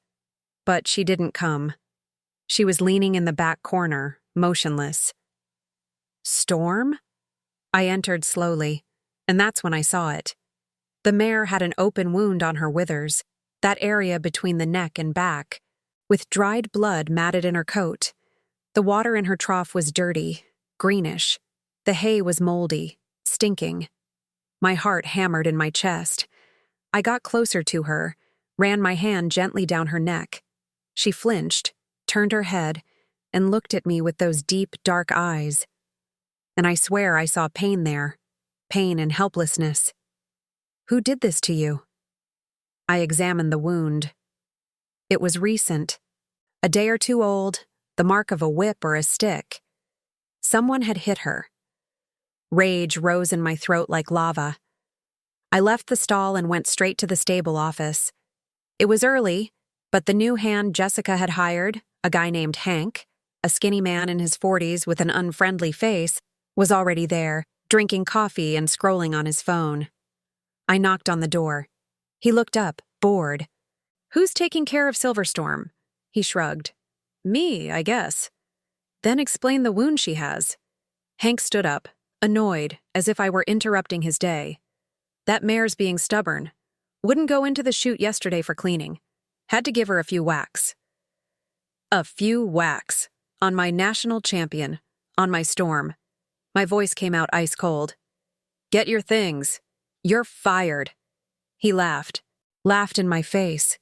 But she didn't come. She was leaning in the back corner, motionless. Storm? I entered slowly, and that's when I saw it. The mare had an open wound on her withers, that area between the neck and back, with dried blood matted in her coat. The water in her trough was dirty, greenish. The hay was moldy, stinking. My heart hammered in my chest. I got closer to her, ran my hand gently down her neck. She flinched, turned her head, and looked at me with those deep, dark eyes. And I swear I saw pain there, pain and helplessness. Who did this to you? I examined the wound. It was recent. A day or two old, the mark of a whip or a stick. Someone had hit her. Rage rose in my throat like lava. I left the stall and went straight to the stable office. It was early, but the new hand Jessica had hired, a guy named Hank, a skinny man in his 40s with an unfriendly face, was already there, drinking coffee and scrolling on his phone. I knocked on the door. He looked up, bored. "Who's taking care of Silverstorm?" He shrugged. "Me, I guess." "Then explain the wound she has." Hank stood up, annoyed, as if I were interrupting his day. "That mare's being stubborn. Wouldn't go into the chute yesterday for cleaning. Had to give her a few whacks." A few whacks. On my national champion. On my Storm. My voice came out ice cold. "Get your things. You're fired." He laughed in my face.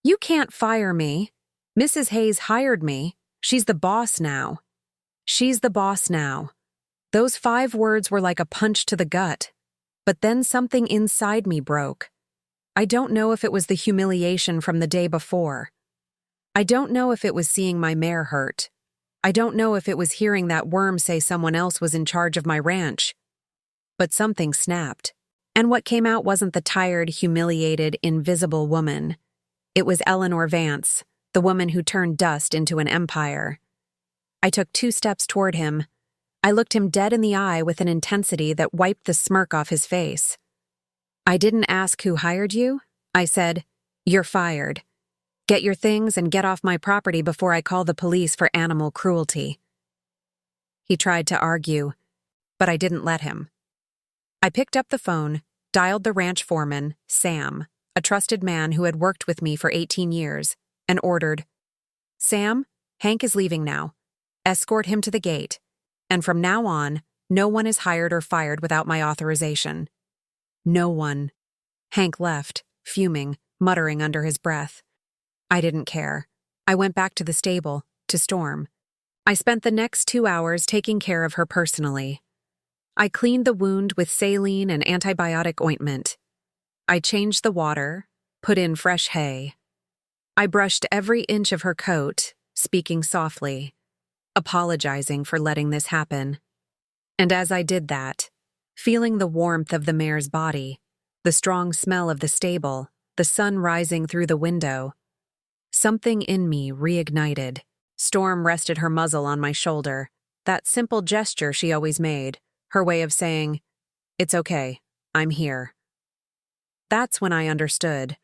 "You can't fire me. Mrs. Hayes hired me. She's the boss now." She's the boss now. Those 5 words were like a punch to the gut. But then something inside me broke. I don't know if it was the humiliation from the day before. I don't know if it was seeing my mare hurt. I don't know if it was hearing that worm say someone else was in charge of my ranch. But something snapped. And what came out wasn't the tired, humiliated, invisible woman. It was Eleanor Vance, the woman who turned dust into an empire. I took 2 steps toward him. I looked him dead in the eye with an intensity that wiped the smirk off his face. "I didn't ask who hired you," I said. "You're fired. Get your things and get off my property before I call the police for animal cruelty." He tried to argue, but I didn't let him. I picked up the phone, dialed the ranch foreman, Sam, a trusted man who had worked with me for 18 years, and ordered, "Sam, Hank is leaving now. Escort him to the gate. And from now on, no one is hired or fired without my authorization." No one. Hank left, fuming, muttering under his breath. I didn't care. I went back to the stable, to Storm. I spent the next 2 hours taking care of her personally. I cleaned the wound with saline and antibiotic ointment. I changed the water, put in fresh hay. I brushed every inch of her coat, speaking softly, apologizing for letting this happen. And as I did that, feeling the warmth of the mare's body, the strong smell of the stable, the sun rising through the window, something in me reignited. Storm rested her muzzle on my shoulder, that simple gesture she always made, her way of saying, "It's okay, I'm here." That's when I understood.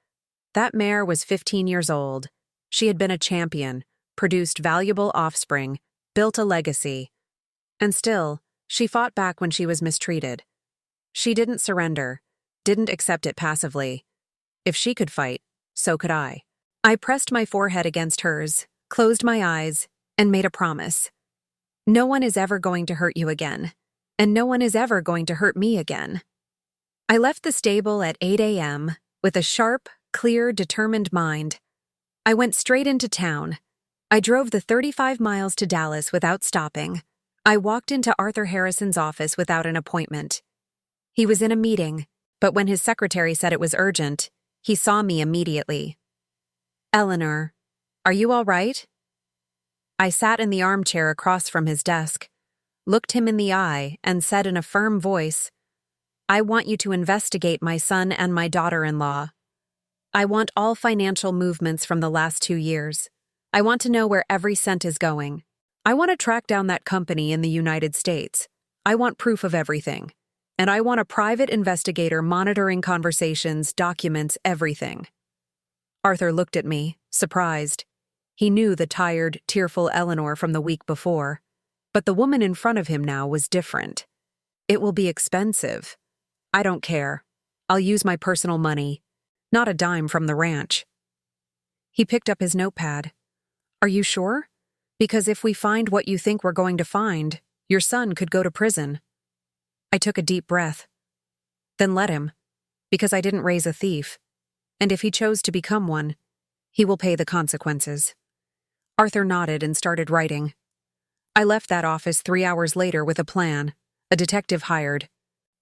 That mare was 15 years old, She had been a champion, produced valuable offspring, built a legacy. And still, she fought back when she was mistreated. She didn't surrender, didn't accept it passively. If she could fight, so could I. I pressed my forehead against hers, closed my eyes, and made a promise. No one is ever going to hurt you again, and no one is ever going to hurt me again. I left the stable at 8 a.m. with a sharp, clear, determined mind. I went straight into town. I drove the 35 miles to Dallas without stopping. I walked into Arthur Harrison's office without an appointment. He was in a meeting, but when his secretary said it was urgent, he saw me immediately. "Eleanor, are you all right?" I sat in the armchair across from his desk, looked him in the eye, and said in a firm voice, "I want you to investigate my son and my daughter-in-law. I want all financial movements from the last 2 years. I want to know where every cent is going. I want to track down that company in the United States. I want proof of everything. And I want a private investigator monitoring conversations, documents, everything." Arthur looked at me, surprised. He knew the tired, tearful Eleanor from the week before, but the woman in front of him now was different. "It will be expensive. I don't care. I'll use my personal money, not a dime from the ranch." He picked up his notepad. "Are you sure? Because if we find what you think we're going to find, your son could go to prison." I took a deep breath. "Then let him, because I didn't raise a thief. And if he chose to become one, he will pay the consequences." Arthur nodded and started writing. I left that office 3 hours later with a plan, a detective hired,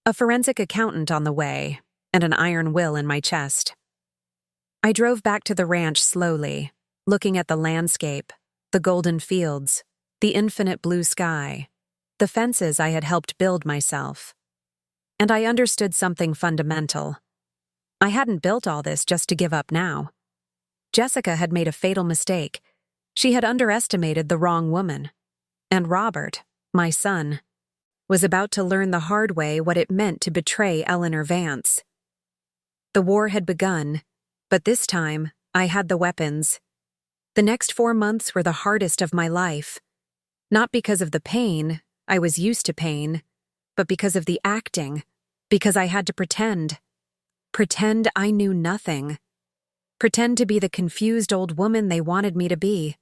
a forensic accountant on the way, and an iron will in my chest. I drove back to the ranch slowly, looking at the landscape, the golden fields, the infinite blue sky, the fences I had helped build myself. And I understood something fundamental. I hadn't built all this just to give up now. Jessica had made a fatal mistake. She had underestimated the wrong woman. And Robert, my son, was about to learn the hard way what it meant to betray Eleanor Vance. The war had begun, but this time I had the weapons. The next 4 months were the hardest of my life. Not because of the pain, I was used to pain, but because of the acting, because I had to pretend. Pretend I knew nothing. Pretend to be the confused old woman they wanted me to be.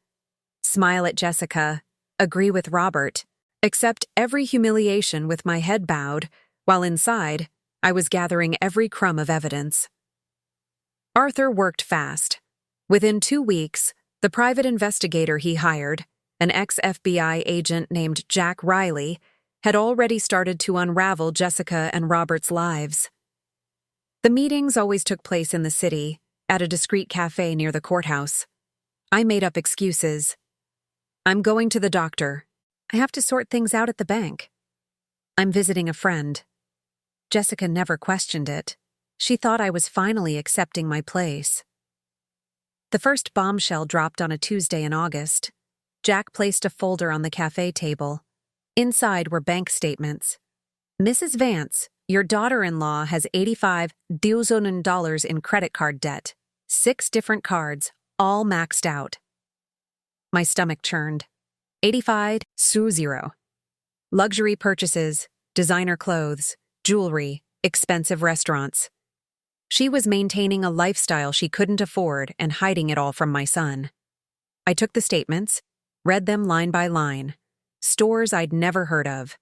Smile at Jessica, agree with Robert, accept every humiliation with my head bowed, while inside, I was gathering every crumb of evidence. Arthur worked fast. Within 2 weeks, the private investigator he hired, an ex-FBI agent named Jack Riley, had already started to unravel Jessica and Robert's lives. The meetings always took place in the city, at a discreet cafe near the courthouse. I made up excuses. "I'm going to the doctor. I have to sort things out at the bank. I'm visiting a friend." Jessica never questioned it. She thought I was finally accepting my place. The first bombshell dropped on a Tuesday in August. Jack placed a folder on the cafe table. Inside were bank statements. "Mrs. Vance, your daughter-in-law has $85,000 in credit card debt. 6 different cards, all maxed out." My stomach churned. 85,000. Luxury purchases, designer clothes, jewelry, expensive restaurants. She was maintaining a lifestyle she couldn't afford and hiding it all from my son. I took the statements, read them line by line. Stores I'd never heard of.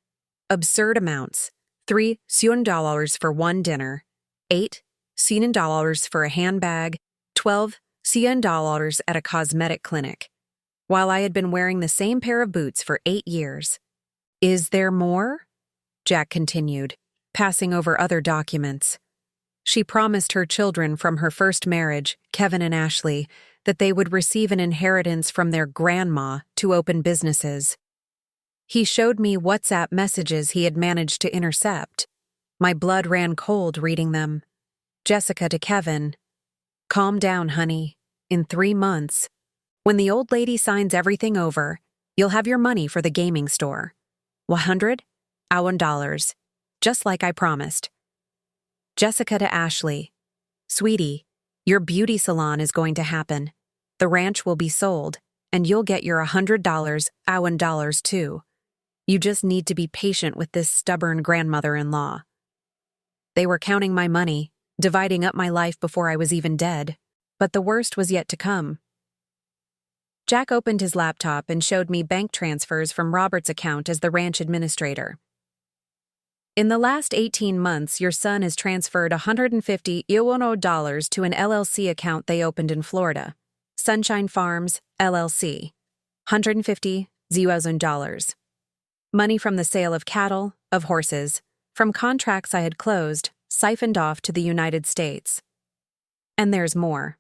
Absurd amounts. $3,000 for one dinner, $8,000 for a handbag, $12,000 at a cosmetic clinic, while I had been wearing the same pair of boots for 8 years. "Is there more?" Jack continued, passing over other documents. She promised her children from her first marriage, Kevin and Ashley, that they would receive an inheritance from their grandma to open businesses. He showed me WhatsApp messages he had managed to intercept. My blood ran cold reading them. Jessica to Kevin, "Calm down, honey. In 3 months, when the old lady signs everything over, you'll have your money for the gaming store. $100,000, just like I promised." Jessica to Ashley, "Sweetie, your beauty salon is going to happen. The ranch will be sold, and you'll get your $100, $1 too. You just need to be patient with this stubborn grandmother-in-law. They were counting my money, dividing up my life before I was even dead. But the worst was yet to come. Jack opened his laptop and showed me bank transfers from Robert's account as the ranch administrator. In the last 18 months, your son has transferred $150,000 to an LLC account they opened in Florida. Sunshine Farms, LLC. $150,000. Money from the sale of cattle, of horses, from contracts I had closed, siphoned off to the United States. And there's more.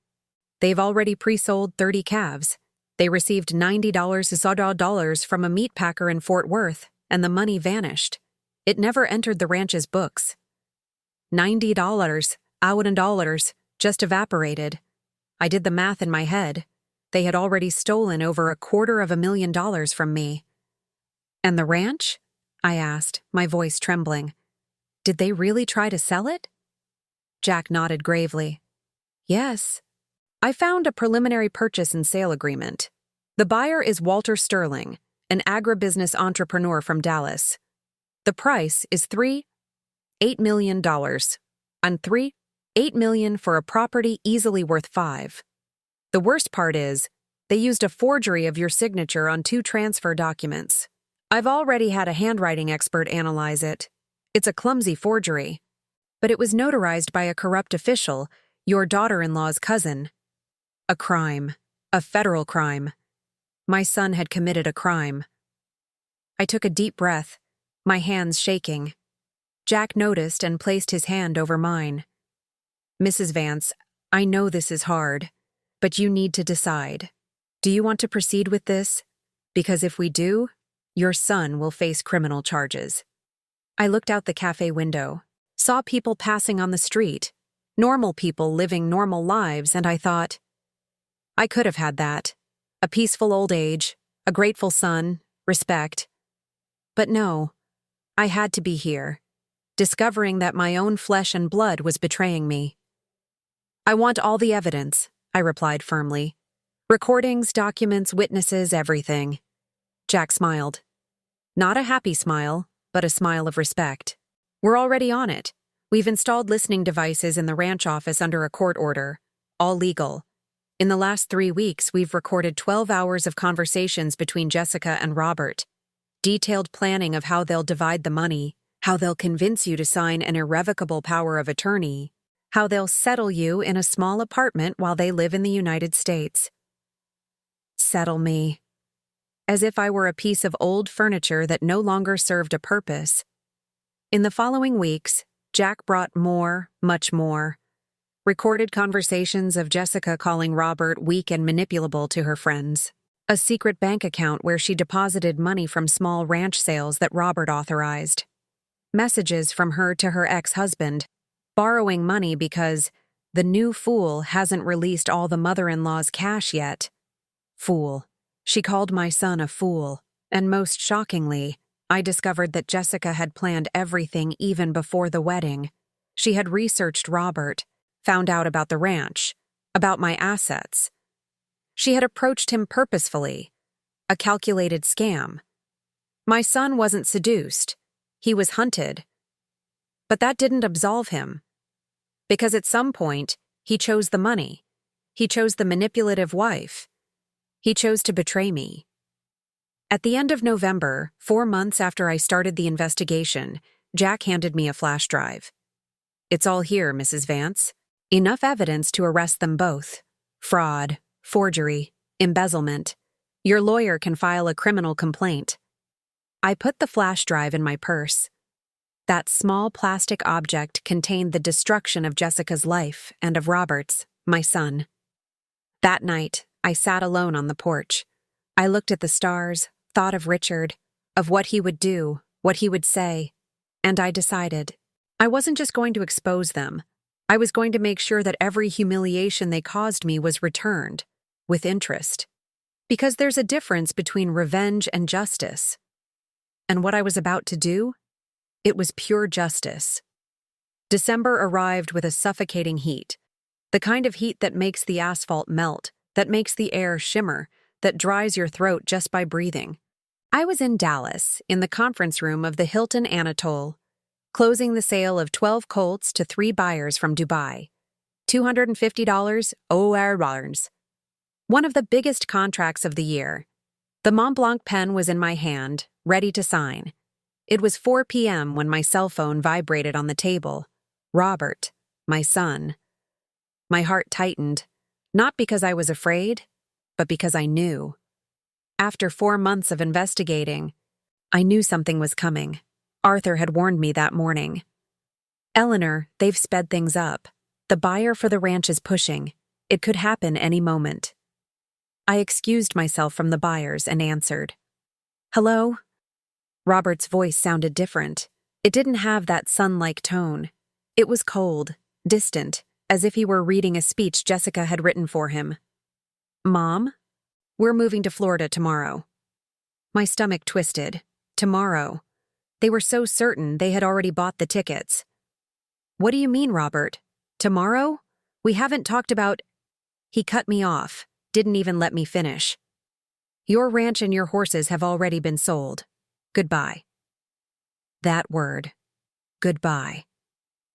They've already pre-sold 30 calves. They received $90 from a meat packer in Fort Worth, and the money vanished. It never entered the ranch's books. $90, just evaporated. I did the math in my head. They had already stolen over $250,000 from me. And the ranch? I asked, my voice trembling. Did they really try to sell it? Jack nodded gravely. Yes. I found a preliminary purchase and sale agreement. The buyer is Walter Sterling, an agribusiness entrepreneur from Dallas. The price is $8 million. On $8 million for a property easily worth $5. The worst part is, they used a forgery of your signature on 2 transfer documents. I've already had a handwriting expert analyze it. It's a clumsy forgery. But it was notarized by a corrupt official, your daughter-in-law's cousin. A crime. A federal crime. My son had committed a crime. I took a deep breath, my hands shaking. Jack noticed and placed his hand over mine. Mrs. Vance, I know this is hard, but you need to decide. Do you want to proceed with this? Because if we do, your son will face criminal charges. I looked out the cafe window, saw people passing on the street, normal people living normal lives, and I thought, I could have had that. A peaceful old age, a grateful son, respect. But no, I had to be here, discovering that my own flesh and blood was betraying me. I want all the evidence, I replied firmly. Recordings, documents, witnesses, everything. Jack smiled. Not a happy smile, but a smile of respect. We're already on it. We've installed listening devices in the ranch office under a court order, all legal. In the last 3 weeks, we've recorded 12 hours of conversations between Jessica and Robert. Detailed planning of how they'll divide the money, how they'll convince you to sign an irrevocable power of attorney, how they'll settle you in a small apartment while they live in the United States. Settle me. As if I were a piece of old furniture that no longer served a purpose. In the following weeks, Jack brought more, much more. Recorded conversations of Jessica calling Robert weak and manipulable to her friends. A secret bank account where she deposited money from small ranch sales that Robert authorized. Messages from her to her ex-husband, borrowing money because the new fool hasn't released all the mother-in-law's cash yet. Fool. She called my son a fool, and most shockingly, I discovered that Jessica had planned everything even before the wedding. She had researched Robert, found out about the ranch, about my assets. She had approached him purposefully, a calculated scam. My son wasn't seduced, he was hunted. But that didn't absolve him. Because at some point, he chose the money. He chose the manipulative wife. He chose to betray me. At the end of November, 4 months after I started the investigation, Jack handed me a flash drive. It's all here, Mrs. Vance. Enough evidence to arrest them both. Fraud, forgery, embezzlement. Your lawyer can file a criminal complaint. I put the flash drive in my purse. That small plastic object contained the destruction of Jessica's life and of Robert's, my son. That night, I sat alone on the porch. I looked at the stars, thought of Richard, of what he would do, what he would say, and I decided I wasn't just going to expose them. I was going to make sure that every humiliation they caused me was returned, with interest. Because there's a difference between revenge and justice. And what I was about to do? It was pure justice. December arrived with a suffocating heat, the kind of heat that makes the asphalt melt, that makes the air shimmer, that dries your throat just by breathing. I was in Dallas, in the conference room of the Hilton Anatole, closing the sale of 12 Colts to 3 buyers from Dubai. $250 OR. One of the biggest contracts of the year. The Montblanc pen was in my hand, ready to sign. It was 4 p.m. when my cell phone vibrated on the table. Robert, my son. My heart tightened, not because I was afraid, but because I knew. After 4 months of investigating, I knew something was coming. Arthur had warned me that morning. Eleanor, they've sped things up. The buyer for the ranch is pushing. It could happen any moment. I excused myself from the buyers and answered. Hello? Robert's voice sounded different. It didn't have that sun-like tone. It was cold, distant, as if he were reading a speech Jessica had written for him. Mom? We're moving to Florida tomorrow. My stomach twisted. Tomorrow. They were so certain they had already bought the tickets. What do you mean, Robert? Tomorrow? We haven't talked about... He cut me off, didn't even let me finish. Your ranch and your horses have already been sold. Goodbye. That word. Goodbye.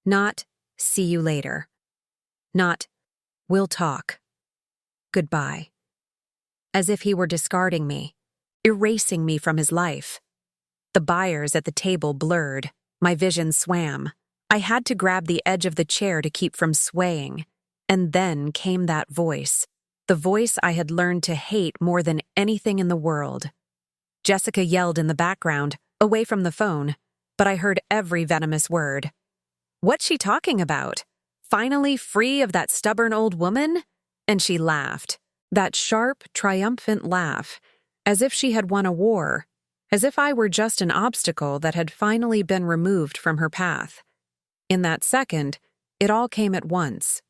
Not, see you later. Not, we'll talk. Goodbye. As if he were discarding me, erasing me from his life. The buyers at the table blurred. My vision swam. I had to grab the edge of the chair to keep from swaying. And then came that voice. The voice I had learned to hate more than anything in the world. Jessica yelled in the background, away from the phone, but I heard every venomous word. What's she talking about? Finally free of that stubborn old woman? And she laughed. That sharp, triumphant laugh, as if she had won a war, as if I were just an obstacle that had finally been removed from her path. In that second, it all came at once.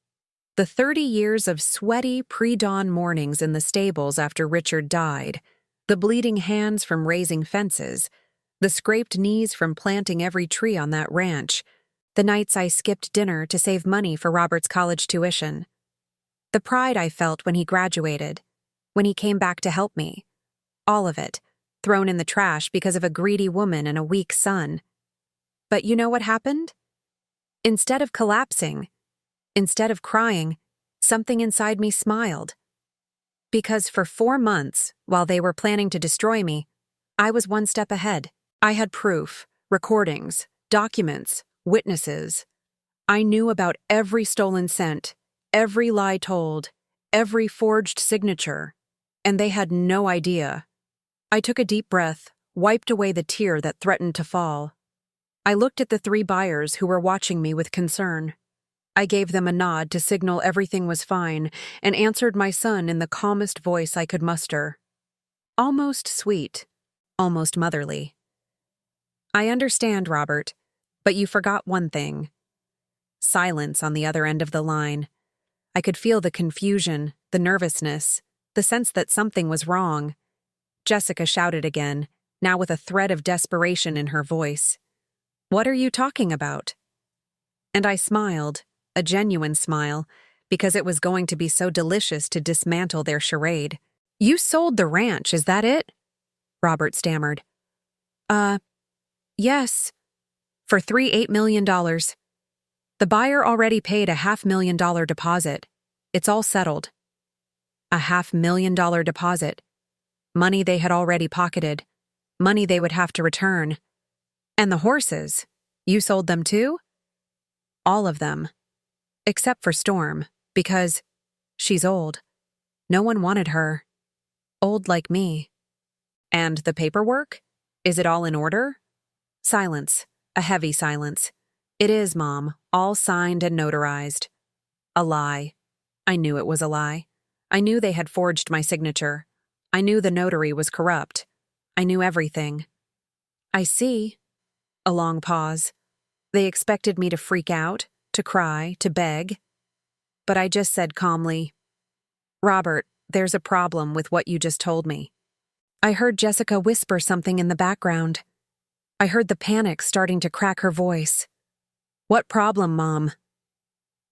The 30 years of sweaty, pre-dawn mornings in the stables after Richard died, the bleeding hands from raising fences, the scraped knees from planting every tree on that ranch, the nights I skipped dinner to save money for Robert's college tuition. The pride I felt when he graduated, when he came back to help me. All of it, thrown in the trash because of a greedy woman and a weak son. But you know what happened? Instead of collapsing, instead of crying, something inside me smiled. Because for 4 months, while they were planning to destroy me, I was one step ahead. I had proof, recordings, documents, witnesses. I knew about every stolen cent, every lie told, every forged signature, and they had no idea. I took a deep breath, wiped away the tear that threatened to fall. I looked at the 3 buyers who were watching me with concern. I gave them a nod to signal everything was fine and answered my son in the calmest voice I could muster. Almost sweet, almost motherly. I understand, Robert, but you forgot one thing. Silence on the other end of the line. I could feel the confusion, the nervousness, the sense that something was wrong. Jessica shouted again, now with a thread of desperation in her voice. What are you talking about? And I smiled, a genuine smile, because it was going to be so delicious to dismantle their charade. You sold the ranch, is that it? Robert stammered. Yes. For $8 million. The buyer already paid a $500,000 deposit. It's all settled. A $500,000 deposit. Money they had already pocketed. Money they would have to return. And the horses. You sold them too? All of them. Except for Storm, because she's old. No one wanted her. Old like me. And the paperwork? Is it all in order? Silence. A heavy silence. It is, Mom, all signed and notarized. A lie. I knew it was a lie. I knew they had forged my signature. I knew the notary was corrupt. I knew everything. I see. A long pause. They expected me to freak out, to cry, to beg. But I just said calmly, Robert, there's a problem with what you just told me. I heard Jessica whisper something in the background. I heard the panic starting to crack her voice. What problem, Mom?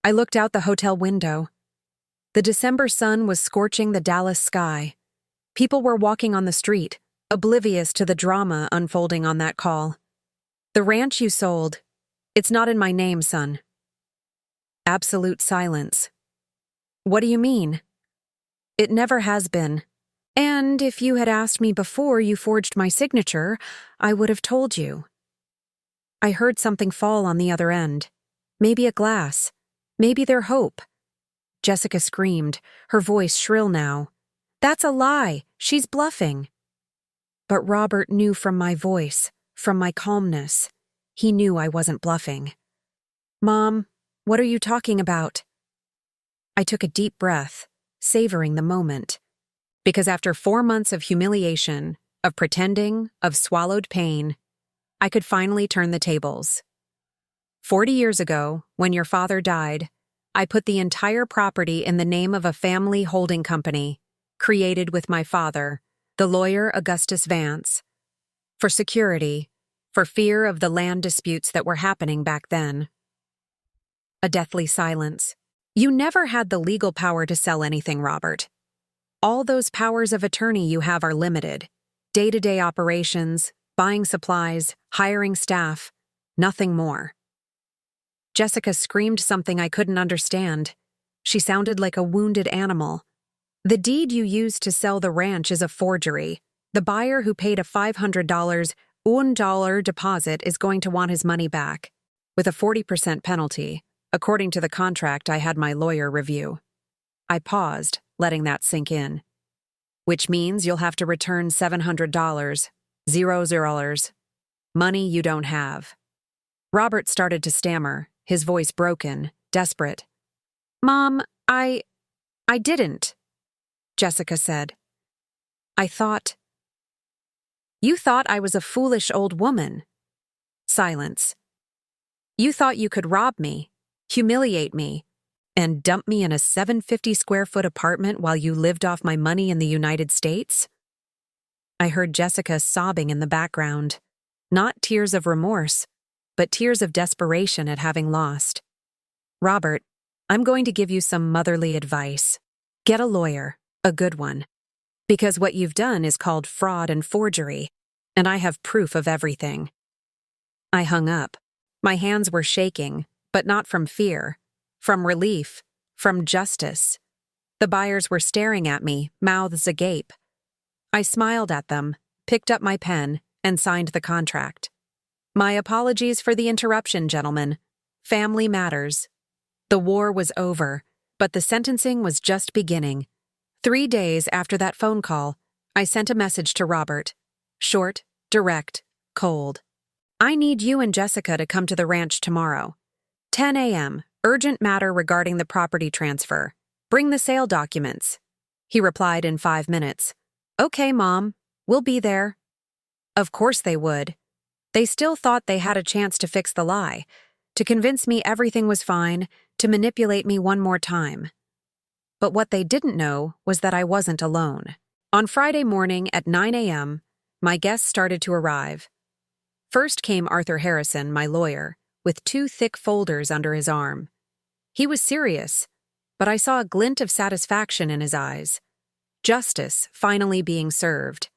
I looked out the hotel window. The December sun was scorching the Dallas sky. People were walking on the street, oblivious to the drama unfolding on that call. "The ranch you sold, it's not in my name, son." Absolute silence. "What do you mean?" "It never has been. And if you had asked me before you forged my signature, I would have told you." I heard something fall on the other end. Maybe a glass. Maybe their hope. Jessica screamed, her voice shrill now. "That's a lie! She's bluffing!" But Robert knew from my voice, from my calmness. He knew I wasn't bluffing. "Mom, what are you talking about?" I took a deep breath, savoring the moment. Because after 4 months of humiliation, of pretending, of swallowed pain, I could finally turn the tables. 40 years ago, when your father died, I put the entire property in the name of a family holding company, created with my father, the lawyer Augustus Vance, for security, for fear of the land disputes that were happening back then. A deathly silence. "You never had the legal power to sell anything, Robert. All those powers of attorney you have are limited. Day-to-day operations, buying supplies, hiring staff, nothing more." Jessica screamed something I couldn't understand. She sounded like a wounded animal. "The deed you used to sell the ranch is a forgery. The buyer who paid a $500 $1 deposit is going to want his money back, with a 40% penalty, according to the contract I had my lawyer review." I paused, letting that sink in. "Which means you'll have to return $700, $0. Money you don't have." Robert started to stammer, his voice broken, desperate. "Mom, I didn't," Jessica said. You thought I was a foolish old woman." Silence. "You thought you could rob me, humiliate me, and dump me in a 750-square-foot apartment while you lived off my money in the United States?" I heard Jessica sobbing in the background. Not tears of remorse, but tears of desperation at having lost. "Robert, I'm going to give you some motherly advice. Get a lawyer, a good one. Because what you've done is called fraud and forgery, and I have proof of everything." I hung up. My hands were shaking, but not from fear. From relief, from justice. The buyers were staring at me, mouths agape. I smiled at them, picked up my pen, and signed the contract. "My apologies for the interruption, gentlemen. Family matters." The war was over, but the sentencing was just beginning. 3 days after that phone call, I sent a message to Robert. Short, direct, cold. "I need you and Jessica to come to the ranch tomorrow. 10 a.m., urgent matter regarding the property transfer. Bring the sale documents." He replied in 5 minutes. "Okay, Mom, we'll be there." Of course they would. They still thought they had a chance to fix the lie, to convince me everything was fine, to manipulate me one more time. But what they didn't know was that I wasn't alone. On Friday morning at 9 a.m., my guests started to arrive. First came Arthur Harrison, my lawyer, with 2 thick folders under his arm. He was serious, but I saw a glint of satisfaction in his eyes. Justice finally being served.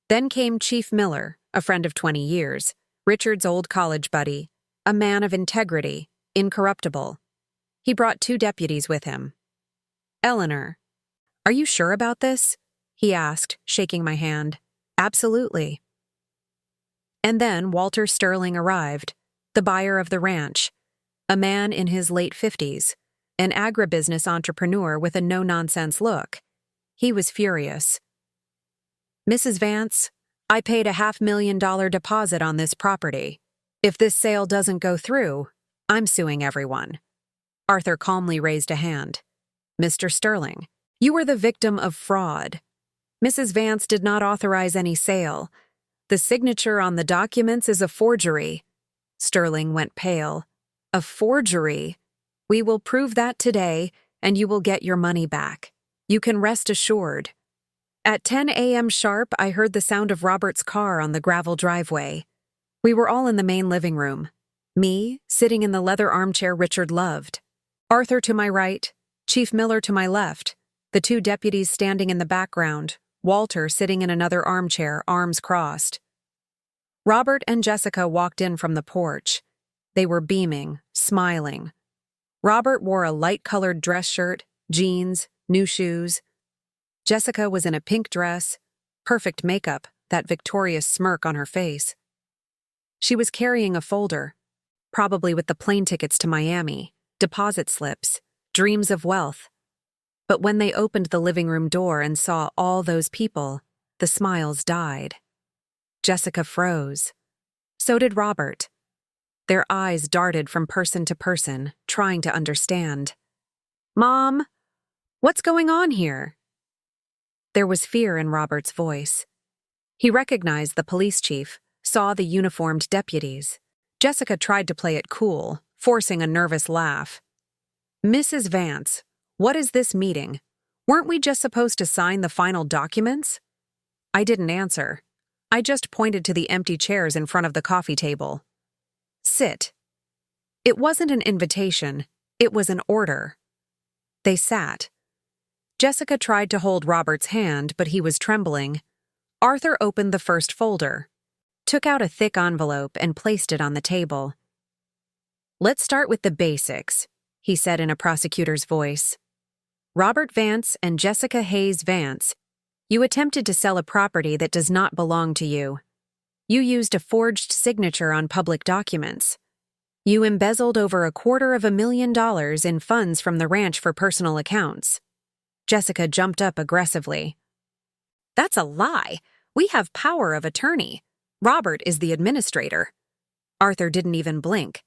Then came Chief Miller, a friend of 20 years, Richard's old college buddy, a man of integrity, incorruptible. He brought 2 deputies with him. "Eleanor, are you sure about this?" he asked, shaking my hand. "Absolutely." And then Walter Sterling arrived, the buyer of the ranch, a man in his late 50s, an agribusiness entrepreneur with a no-nonsense look. He was furious. "Mrs. Vance, I paid a $500,000 deposit on this property. If this sale doesn't go through, I'm suing everyone." Arthur calmly raised a hand. "Mr. Sterling, you were the victim of fraud. Mrs. Vance did not authorize any sale. The signature on the documents is a forgery." Sterling went pale. "A forgery? We will prove that today, and you will get your money back. You can rest assured." At 10 a.m. sharp, I heard the sound of Robert's car on the gravel driveway. We were all in the main living room. Me, sitting in the leather armchair Richard loved. Arthur to my right, Chief Miller to my left, the two deputies standing in the background, Walter sitting in another armchair, arms crossed. Robert and Jessica walked in from the porch. They were beaming, smiling. Robert wore a light-colored dress shirt, jeans, new shoes. Jessica was in a pink dress, perfect makeup, that victorious smirk on her face. She was carrying a folder, probably with the plane tickets to Miami, deposit slips, dreams of wealth. But when they opened the living room door and saw all those people, the smiles died. Jessica froze. So did Robert. Their eyes darted from person to person, trying to understand. "Mom, what's going on here?" There was fear in Robert's voice. He recognized the police chief, saw the uniformed deputies. Jessica tried to play it cool, forcing a nervous laugh. "Mrs. Vance, what is this meeting? Weren't we just supposed to sign the final documents?" I didn't answer. I just pointed to the empty chairs in front of the coffee table. "Sit." It wasn't an invitation, it was an order. They sat. Jessica tried to hold Robert's hand, but he was trembling. Arthur opened the first folder, took out a thick envelope and placed it on the table. "Let's start with the basics," he said in a prosecutor's voice. "Robert Vance and Jessica Hayes Vance, you attempted to sell a property that does not belong to you. You used a forged signature on public documents. You embezzled over $250,000 in funds from the ranch for personal accounts." Jessica jumped up aggressively. "That's a lie. We have power of attorney. Robert is the administrator." Arthur didn't even blink.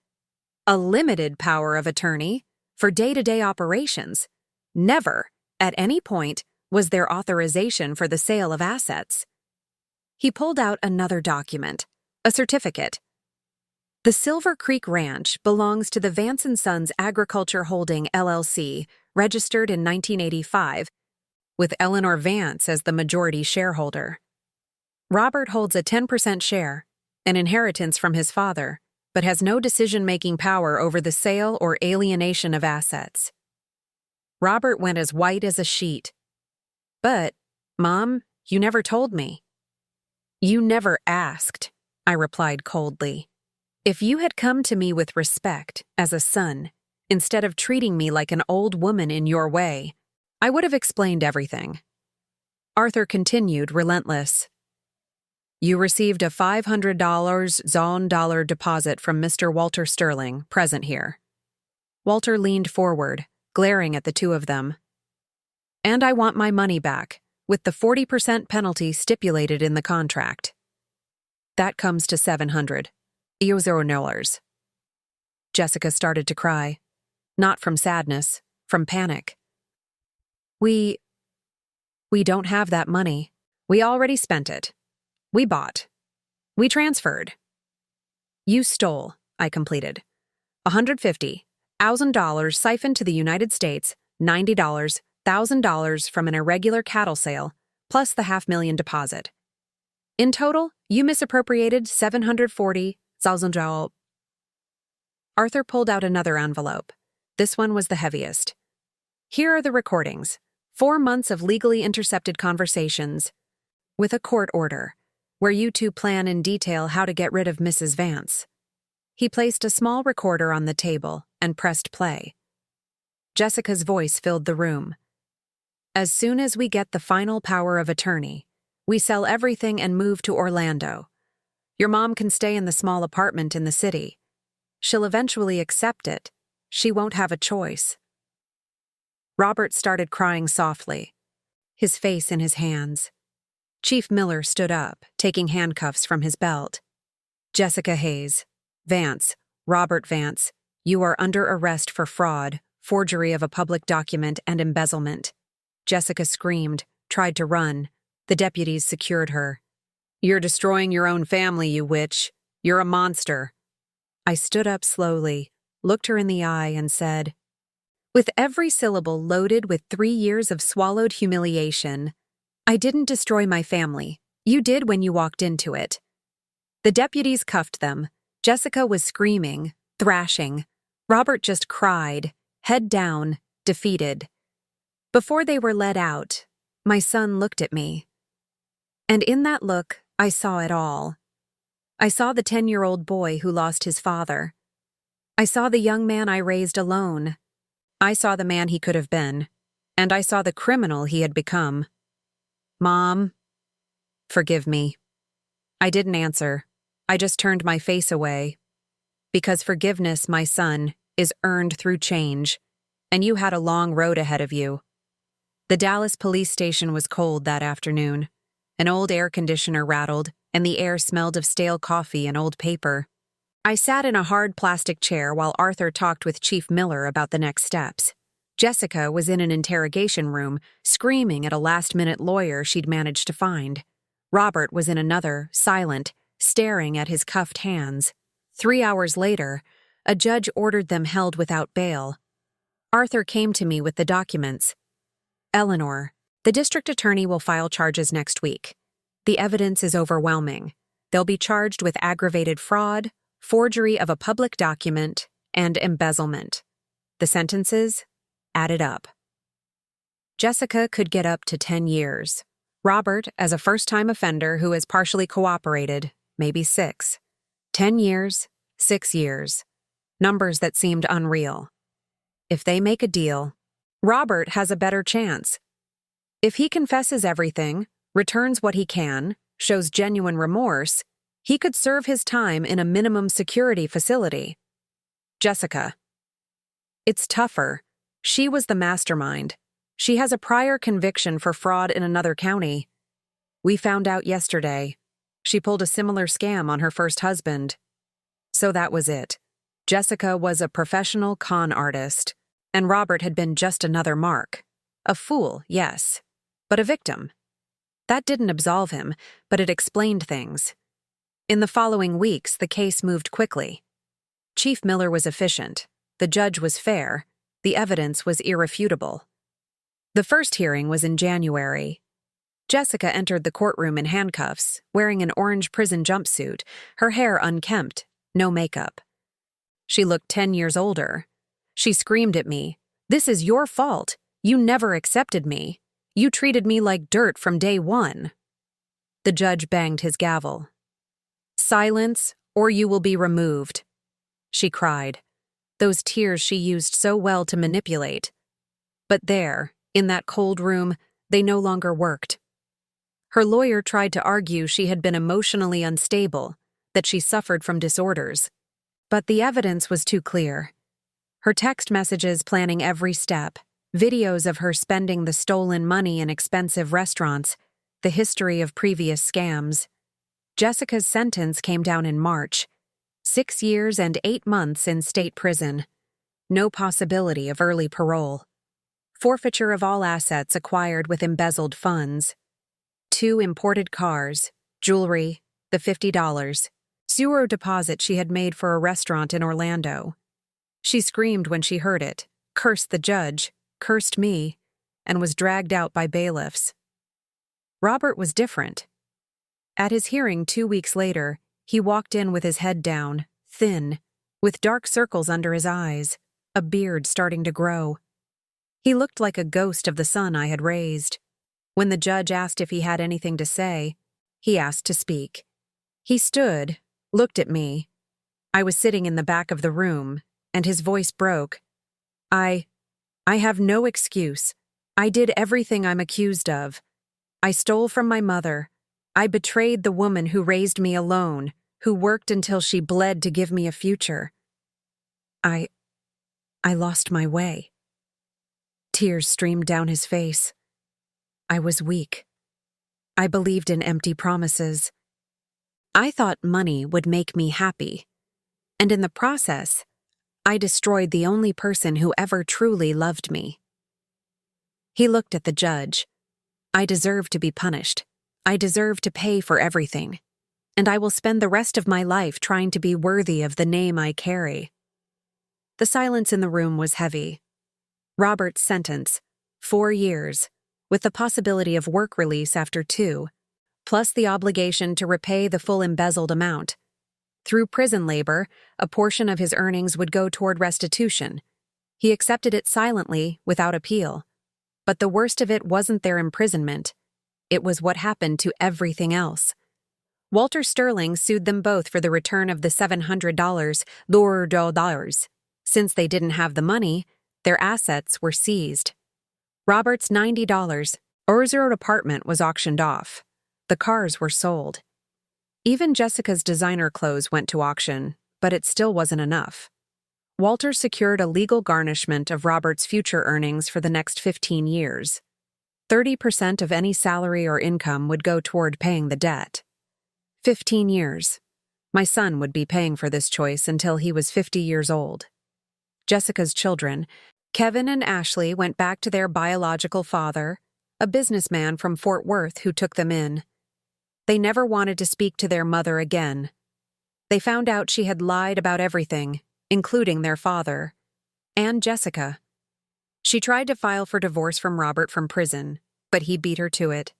"A limited power of attorney for day-to-day operations. Never, at any point, was there authorization for the sale of assets." He pulled out another document, a certificate. "The Silver Creek Ranch belongs to the Vance & Sons Agriculture Holding, LLC, registered in 1985, with Eleanor Vance as the majority shareholder. Robert holds a 10% share, an inheritance from his father, but has no decision-making power over the sale or alienation of assets." Robert went as white as a sheet. "But, Mom, you never told me." "You never asked," I replied coldly. "If you had come to me with respect, as a son, instead of treating me like an old woman in your way, I would have explained everything." Arthur continued, relentless. "You received a $500 Zon dollar deposit from Mr. Walter Sterling, present here." Walter leaned forward, glaring at the two of them. "And I want my money back, with the 40% penalty stipulated in the contract." "That comes to $700. Jessica started to cry. Not from sadness, from panic. We don't have that money. We already spent it. We bought. We transferred." "You stole," I completed. $150,000 siphoned to the United States, $90,000 from an irregular cattle sale, plus the $500,000 deposit. In total, you misappropriated $740,000. Arthur pulled out another envelope. This one was the heaviest. "Here are the recordings. 4 months of legally intercepted conversations, with a court order, where you two plan in detail how to get rid of Mrs. Vance." He placed a small recorder on the table and pressed play. Jessica's voice filled the room. "As soon as we get the final power of attorney, we sell everything and move to Orlando. Your mom can stay in the small apartment in the city. She'll eventually accept it. She won't have a choice." Robert started crying softly, his face in his hands. Chief Miller stood up, taking handcuffs from his belt. "Jessica Hayes, Vance, Robert Vance, you are under arrest for fraud, forgery of a public document, and embezzlement." Jessica screamed, tried to run. The deputies secured her. "You're destroying your own family, you witch. You're a monster." I stood up slowly, looked her in the eye, and said, with every syllable loaded with 3 years of swallowed humiliation, "I didn't destroy my family. You did when you walked into it." The deputies cuffed them. Jessica was screaming, thrashing. Robert just cried, head down, defeated. Before they were let out, my son looked at me. And in that look, I saw it all. I saw the 10-year-old boy who lost his father. I saw the young man I raised alone. I saw the man he could have been, and I saw the criminal he had become. Mom, forgive me. I didn't answer. I just turned my face away. Because forgiveness, my son, is earned through change, and you had a long road ahead of you. The Dallas police station was cold that afternoon. An old air conditioner rattled, and the air smelled of stale coffee and old paper. I sat in a hard plastic chair while Arthur talked with Chief Miller about the next steps. Jessica was in an interrogation room, screaming at a last-minute lawyer she'd managed to find. Robert was in another, silent, staring at his cuffed hands. 3 hours later, a judge ordered them held without bail. Arthur came to me with the documents. Eleanor, the district attorney will file charges next week. The evidence is overwhelming. They'll be charged with aggravated fraud, forgery of a public document, and embezzlement. The sentences added up. Jessica could get up to 10 years. Robert, as a first-time offender who has partially cooperated, maybe 6. 10 years, 6 years. Numbers that seemed unreal. If they make a deal, Robert has a better chance. If he confesses everything, returns what he can, shows genuine remorse, he could serve his time in a minimum security facility. Jessica. It's tougher. She was the mastermind. She has a prior conviction for fraud in another county. We found out yesterday. She pulled a similar scam on her first husband. So that was it. Jessica was a professional con artist, and Robert had been just another mark. A fool, yes, but a victim. That didn't absolve him, but it explained things. In the following weeks, the case moved quickly. Chief Miller was efficient. The judge was fair. The evidence was irrefutable. The first hearing was in January. Jessica entered the courtroom in handcuffs, wearing an orange prison jumpsuit, her hair unkempt, no makeup. She looked 10 years older. She screamed at me, "This is your fault. You never accepted me. You treated me like dirt from day one." The judge banged his gavel. "Silence, or you will be removed," she cried, those tears she used so well to manipulate. But there, in that cold room, they no longer worked. Her lawyer tried to argue she had been emotionally unstable, that she suffered from disorders. But the evidence was too clear. Her text messages planning every step, videos of her spending the stolen money in expensive restaurants, the history of previous scams. Jessica's sentence came down in March. 6 years and 8 months in state prison. No possibility of early parole. Forfeiture of all assets acquired with embezzled funds. 2 imported cars, jewelry, the $50, zero deposit she had made for a restaurant in Orlando. She screamed when she heard it, cursed the judge, cursed me, and was dragged out by bailiffs. Robert was different. At his hearing 2 weeks later, he walked in with his head down, thin, with dark circles under his eyes, a beard starting to grow. He looked like a ghost of the son I had raised. When the judge asked if he had anything to say, he asked to speak. He stood, looked at me. I was sitting in the back of the room, and his voice broke. I have no excuse. I did everything I'm accused of. I stole from my mother. I betrayed the woman who raised me alone, who worked until she bled to give me a future. I lost my way. Tears streamed down his face. I was weak. I believed in empty promises. I thought money would make me happy. And in the process, I destroyed the only person who ever truly loved me. He looked at the judge. I deserve to be punished. I deserve to pay for everything. And I will spend the rest of my life trying to be worthy of the name I carry. The silence in the room was heavy. Robert's sentence, 4 years, with the possibility of work release after 2, plus the obligation to repay the full embezzled amount. Through prison labor, a portion of his earnings would go toward restitution. He accepted it silently, without appeal. But the worst of it wasn't their imprisonment. It was what happened to everything else. Walter Sterling sued them both for the return of the $700. Since they didn't have the money, their assets were seized. Robert's $90 Orzeroad apartment was auctioned off. The cars were sold. Even Jessica's designer clothes went to auction, but it still wasn't enough. Walter secured a legal garnishment of Robert's future earnings for the next 15 years. 30% of any salary or income would go toward paying the debt. 15 years. My son would be paying for this choice until he was 50 years old. Jessica's children, Kevin and Ashley, went back to their biological father, a businessman from Fort Worth who took them in. They never wanted to speak to their mother again. They found out she had lied about everything, including their father, and Jessica. She tried to file for divorce from Robert from prison, but he beat her to it.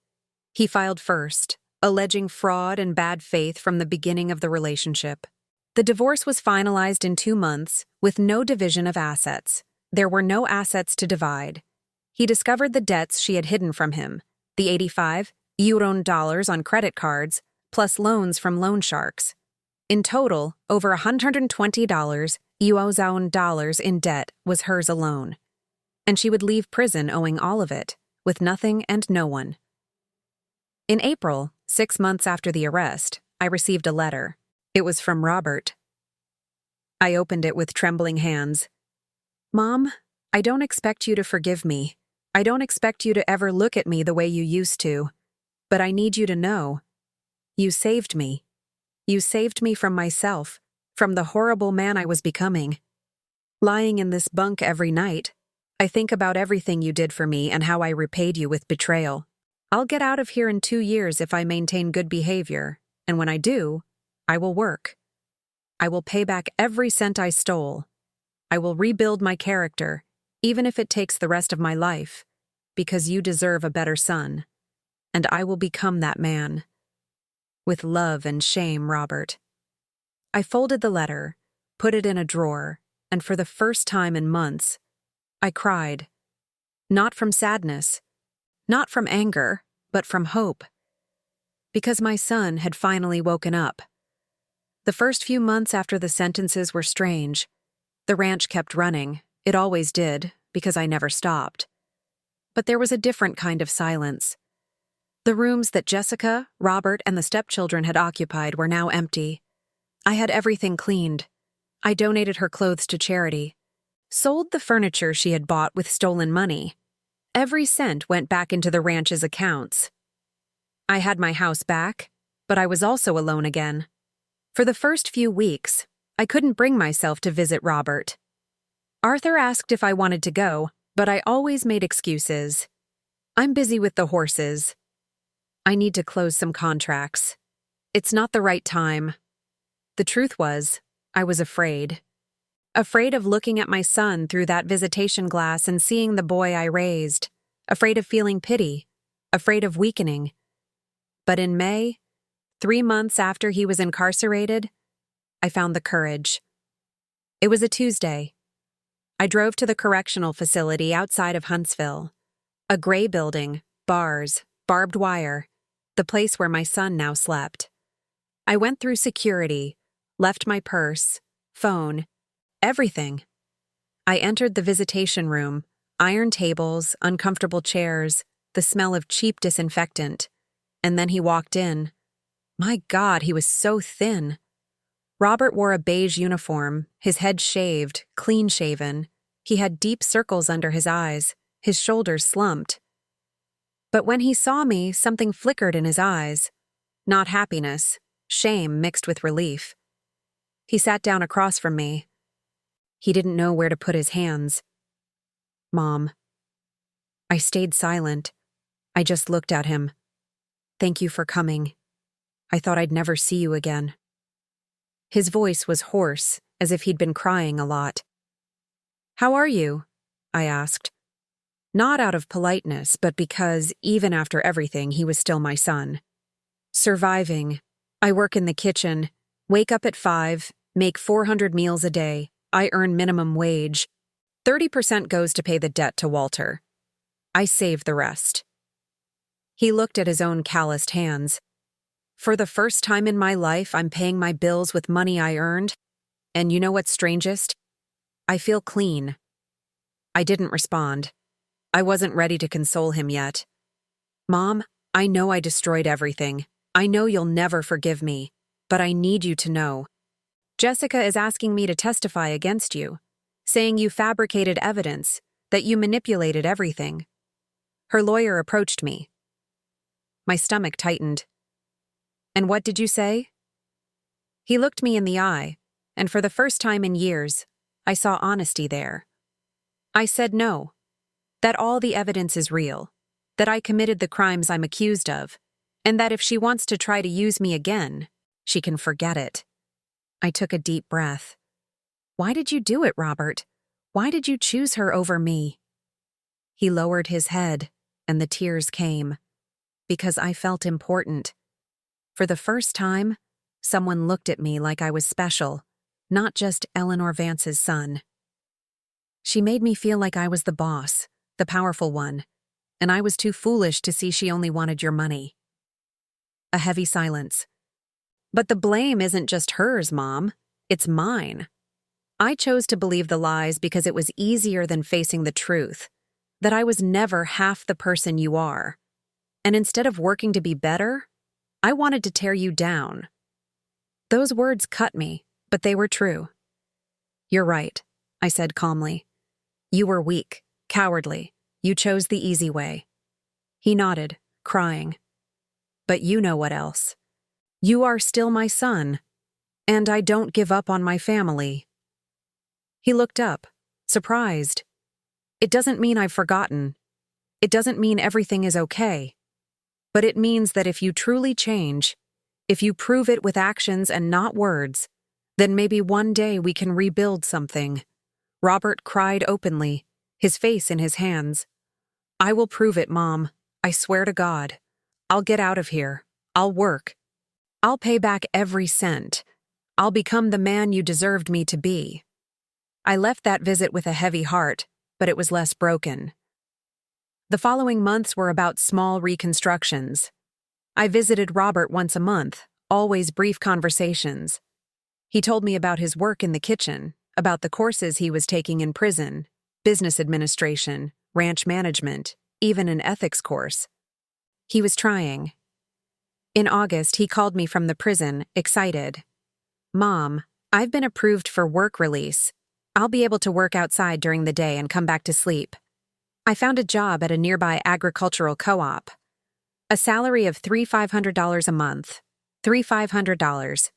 He filed first, alleging fraud and bad faith from the beginning of the relationship. The divorce was finalized in 2 months, with no division of assets. There were no assets to divide. He discovered the debts she had hidden from him, the €85 on credit cards, plus loans from loan sharks. In total, over $120 in debt was hers alone. And she would leave prison owing all of it, with nothing and no one. In April, 6 months after the arrest, I received a letter. It was from Robert. I opened it with trembling hands. "Mom, I don't expect you to forgive me. I don't expect you to ever look at me the way you used to. But I need you to know. You saved me. You saved me from myself, from the horrible man I was becoming. Lying in this bunk every night, I think about everything you did for me and how I repaid you with betrayal. I'll get out of here in 2 years if I maintain good behavior, and when I do, I will work. I will pay back every cent I stole. I will rebuild my character, even if it takes the rest of my life, because you deserve a better son. And I will become that man. With love and shame, Robert." I folded the letter, put it in a drawer, and for the first time in months, I cried. Not from sadness, not from anger, but from hope. Because my son had finally woken up. The first few months after the sentences were strange. The ranch kept running. It always did, because I never stopped. But there was a different kind of silence. The rooms that Jessica, Robert, and the stepchildren had occupied were now empty. I had everything cleaned. I donated her clothes to charity. Sold the furniture she had bought with stolen money. Every cent went back into the ranch's accounts. I had my house back, but I was also alone again. For the first few weeks, I couldn't bring myself to visit Robert. Arthur asked if I wanted to go, but I always made excuses. "I'm busy with the horses. I need to close some contracts. It's not the right time." The truth was, I was afraid. Afraid of looking at my son through that visitation glass and seeing the boy I raised. Afraid of feeling pity. Afraid of weakening. But in May, 3 months after he was incarcerated, I found the courage. It was a Tuesday. I drove to the correctional facility outside of Huntsville. A gray building, bars, barbed wire, the place where my son now slept. I went through security, left my purse, phone, everything. I entered the visitation room, iron tables, uncomfortable chairs, the smell of cheap disinfectant. And then he walked in. My God, he was so thin. Robert wore a beige uniform, his head shaved, clean-shaven. He had deep circles under his eyes, his shoulders slumped. But when he saw me, something flickered in his eyes. Not happiness, shame mixed with relief. He sat down across from me. He didn't know where to put his hands. "Mom." I stayed silent. I just looked at him. "Thank you for coming. I thought I'd never see you again." His voice was hoarse, as if he'd been crying a lot. "How are you?" I asked. Not out of politeness, but because, even after everything, he was still my son. "Surviving. I work in the kitchen, wake up at 5, make 400 meals a day. I earn minimum wage. 30% goes to pay the debt to Walter. I save the rest. He looked at his own calloused hands. For the first time in my life, I'm paying my bills with money I earned. And you know what's strangest? I feel clean. I didn't respond. I wasn't ready to console him yet. Mom, I know I destroyed everything. I know you'll never forgive me. But I need you to know. Jessica is asking me to testify against you, saying you fabricated evidence, that you manipulated everything. Her lawyer approached me. My stomach tightened. And what did you say? He looked me in the eye, and for the first time in years, I saw honesty there. I said no, that all the evidence is real, that I committed the crimes I'm accused of, and that if she wants to try to use me again, she can forget it. I took a deep breath. Why did you do it, Robert? Why did you choose her over me? He lowered his head, and the tears came. Because I felt important. For the first time, someone looked at me like I was special, not just Eleanor Vance's son. She made me feel like I was the boss, the powerful one, and I was too foolish to see she only wanted your money. A heavy silence. But the blame isn't just hers, Mom. It's mine. I chose to believe the lies because it was easier than facing the truth, that I was never half the person you are. And instead of working to be better, I wanted to tear you down. Those words cut me, but they were true. You're right, I said calmly. You were weak, cowardly. You chose the easy way. He nodded, crying. But you know what else. You are still my son, and I don't give up on my family. He looked up, surprised. It doesn't mean I've forgotten. It doesn't mean everything is okay. But it means that if you truly change, if you prove it with actions and not words, then maybe one day we can rebuild something. Robert cried openly, his face in his hands. I will prove it, Mom. I swear to God. I'll get out of here. I'll work. I'll pay back every cent. I'll become the man you deserved me to be. I left that visit with a heavy heart, but it was less broken. The following months were about small reconstructions. I visited Robert once a month, always brief conversations. He told me about his work in the kitchen, about the courses he was taking in prison, business administration, ranch management, even an ethics course. He was trying. In August, he called me from the prison, excited. Mom, I've been approved for work release. I'll be able to work outside during the day and come back to sleep. I found a job at a nearby agricultural co-op. A salary of $3,500 a month. $3,500.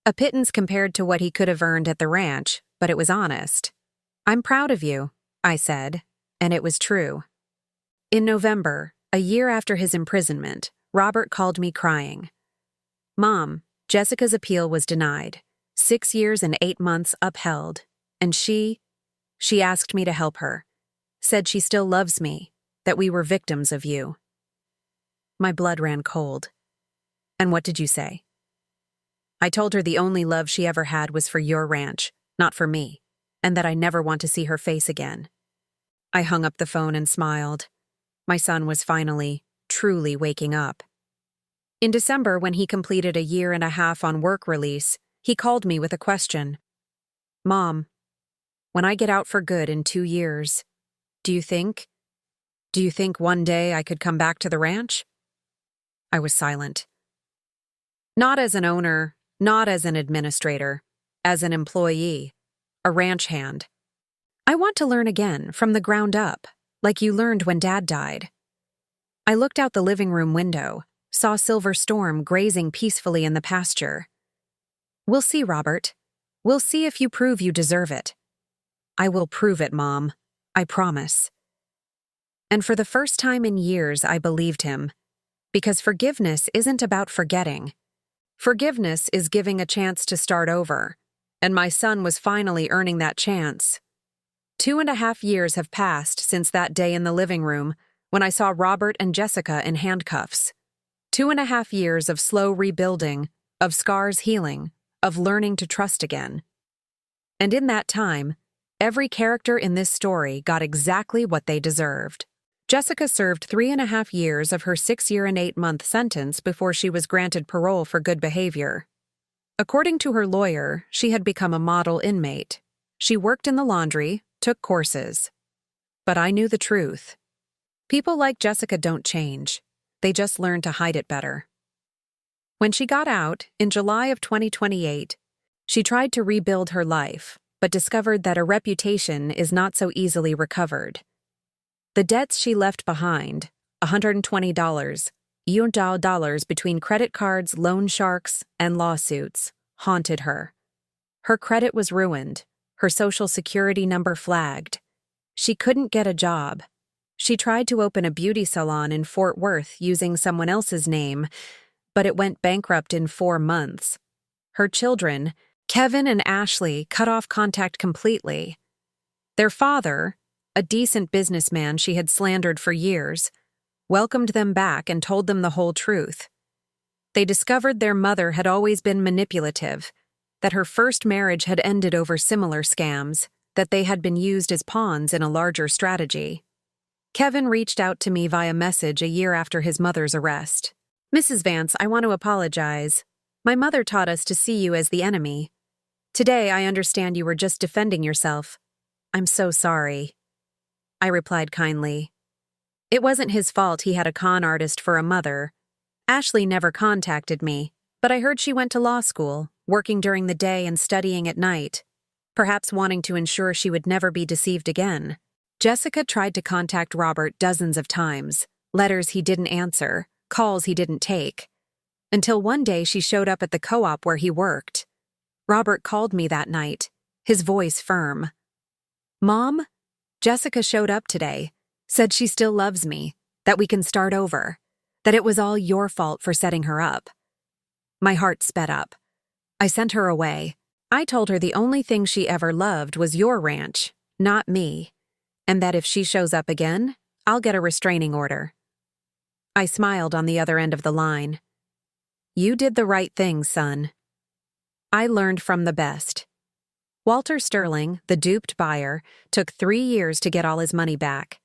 A pittance compared to what he could have earned at the ranch, but it was honest. I'm proud of you, I said, and it was true. In November, a year after his imprisonment, Robert called me crying. Mom, Jessica's appeal was denied. 6 years and 8 months upheld. And she asked me to help her. Said she still loves me, that we were victims of you. My blood ran cold. And what did you say? I told her the only love she ever had was for your ranch, not for me, and that I never want to see her face again. I hung up the phone and smiled. My son was finally, truly waking up. In December, when he completed a year and a half on work release, he called me with a question. Mom, when I get out for good in 2 years, do you think one day I could come back to the ranch? I was silent. Not as an owner, not as an administrator, as an employee, a ranch hand. I want to learn again, from the ground up, like you learned when Dad died. I looked out the living room window, saw Silver Storm grazing peacefully in the pasture. We'll see, Robert. We'll see if you prove you deserve it. I will prove it, Mom. I promise. And for the first time in years, I believed him. Because forgiveness isn't about forgetting. Forgiveness is giving a chance to start over. And my son was finally earning that chance. 2.5 years have passed since that day in the living room when I saw Robert and Jessica in handcuffs. 2.5 years of slow rebuilding, of scars healing, of learning to trust again. And in that time, Every character in this story got exactly what they deserved. Jessica served 3.5 years of her 6-year and 8-month sentence before she was granted parole for good behavior. According to her lawyer, she had become a model inmate. She worked in the laundry, took courses. But I knew the truth. People like Jessica don't change. They just learn to hide it better. When she got out, in July of 2028, she tried to rebuild her life, but discovered that a reputation is not so easily recovered. The debts she left behind, $120, US between credit cards, loan sharks, and lawsuits, haunted her. Her credit was ruined, her social security number flagged. She couldn't get a job. She tried to open a beauty salon in Fort Worth using someone else's name, but it went bankrupt in 4 months. Her children, Kevin and Ashley, cut off contact completely. Their father, a decent businessman she had slandered for years, welcomed them back and told them the whole truth. They discovered their mother had always been manipulative, that her first marriage had ended over similar scams, that they had been used as pawns in a larger strategy. Kevin reached out to me via message a year after his mother's arrest. "Mrs. Vance, I want to apologize. My mother taught us to see you as the enemy. Today, I understand you were just defending yourself. I'm so sorry." I replied kindly. It wasn't his fault he had a con artist for a mother. Ashley never contacted me, but I heard she went to law school, working during the day and studying at night, perhaps wanting to ensure she would never be deceived again. Jessica tried to contact Robert dozens of times, letters he didn't answer, calls he didn't take, until one day she showed up at the co-op where he worked. Robert called me that night, his voice firm. "Mom, Jessica showed up today, said she still loves me, that we can start over, that it was all your fault for setting her up." My heart sped up. I sent her away. I told her the only thing she ever loved was your ranch, not me, and that if she shows up again, I'll get a restraining order. I smiled on the other end of the line. "You did the right thing, son." I learned from the best. Walter Sterling, the duped buyer, took 3 years to get all his money back.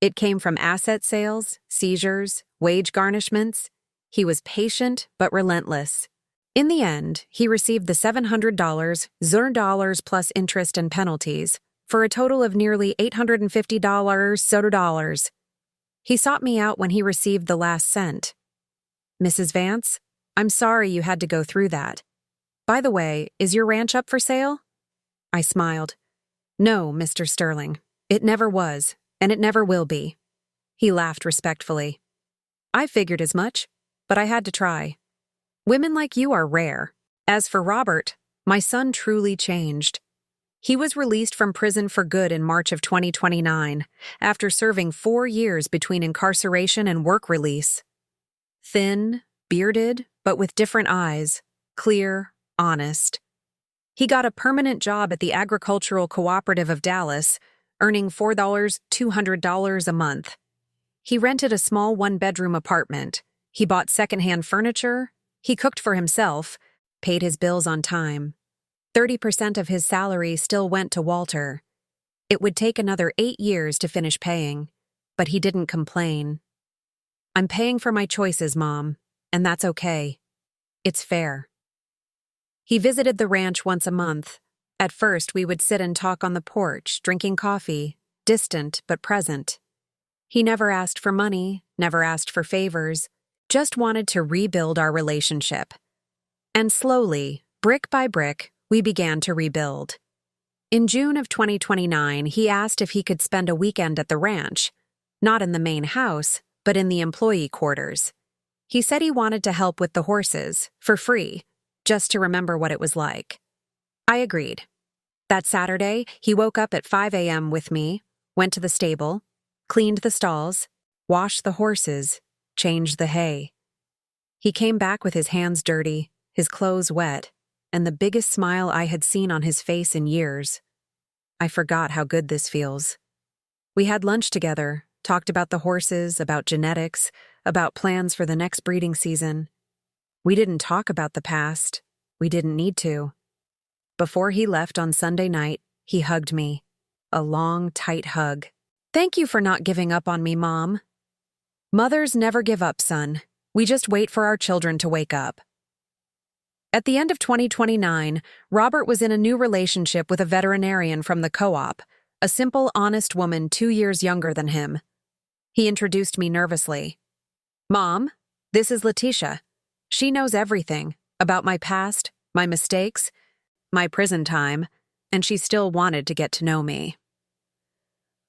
It came from asset sales, seizures, wage garnishments. He was patient but relentless. In the end, he received the $700, $0 plus interest and penalties, for a total of nearly $850 He sought me out when he received the last cent. "Mrs. Vance, I'm sorry you had to go through that. By the way, is your ranch up for sale?" I smiled. "No, Mr. Sterling. It never was, and it never will be." He laughed respectfully. "I figured as much, but I had to try. Women like you are rare. As for Robert, my son truly changed. He was released from prison for good in March of 2029, after serving 4 years between incarceration and work release. Thin, bearded, but with different eyes, clear, honest. He got a permanent job at the Agricultural Cooperative of Dallas, earning $4,200 a month. He rented a small 1-bedroom apartment. He bought secondhand furniture. He cooked for himself, paid his bills on time. 30% of his salary still went to Walter. It would take another 8 years to finish paying, but he didn't complain. "I'm paying for my choices, Mom, and that's okay. It's fair." He visited the ranch once a month. At first, we would sit and talk on the porch, drinking coffee, distant but present. He never asked for money, never asked for favors, just wanted to rebuild our relationship. And slowly, brick by brick, we began to rebuild. In June of 2029, he asked if he could spend a weekend at the ranch, not in the main house, but in the employee quarters. He said he wanted to help with the horses, for free, just to remember what it was like. I agreed. That Saturday, he woke up at 5 a.m. with me, went to the stable, cleaned the stalls, washed the horses, changed the hay. He came back with his hands dirty, his clothes wet, and the biggest smile I had seen on his face in years. I forgot how good this feels. We had lunch together, talked about the horses, about genetics, about plans for the next breeding season. We didn't talk about the past. We didn't need to. Before he left on Sunday night, he hugged me. A long, tight hug. Thank you for not giving up on me, Mom. Mothers never give up, son. We just wait for our children to wake up. At the end of 2029, Robert was in a new relationship with a veterinarian from the co-op, a simple, honest woman 2 years younger than him. He introduced me nervously. Mom, this is Letitia. She knows everything about my past, my mistakes, my prison time, and she still wanted to get to know me.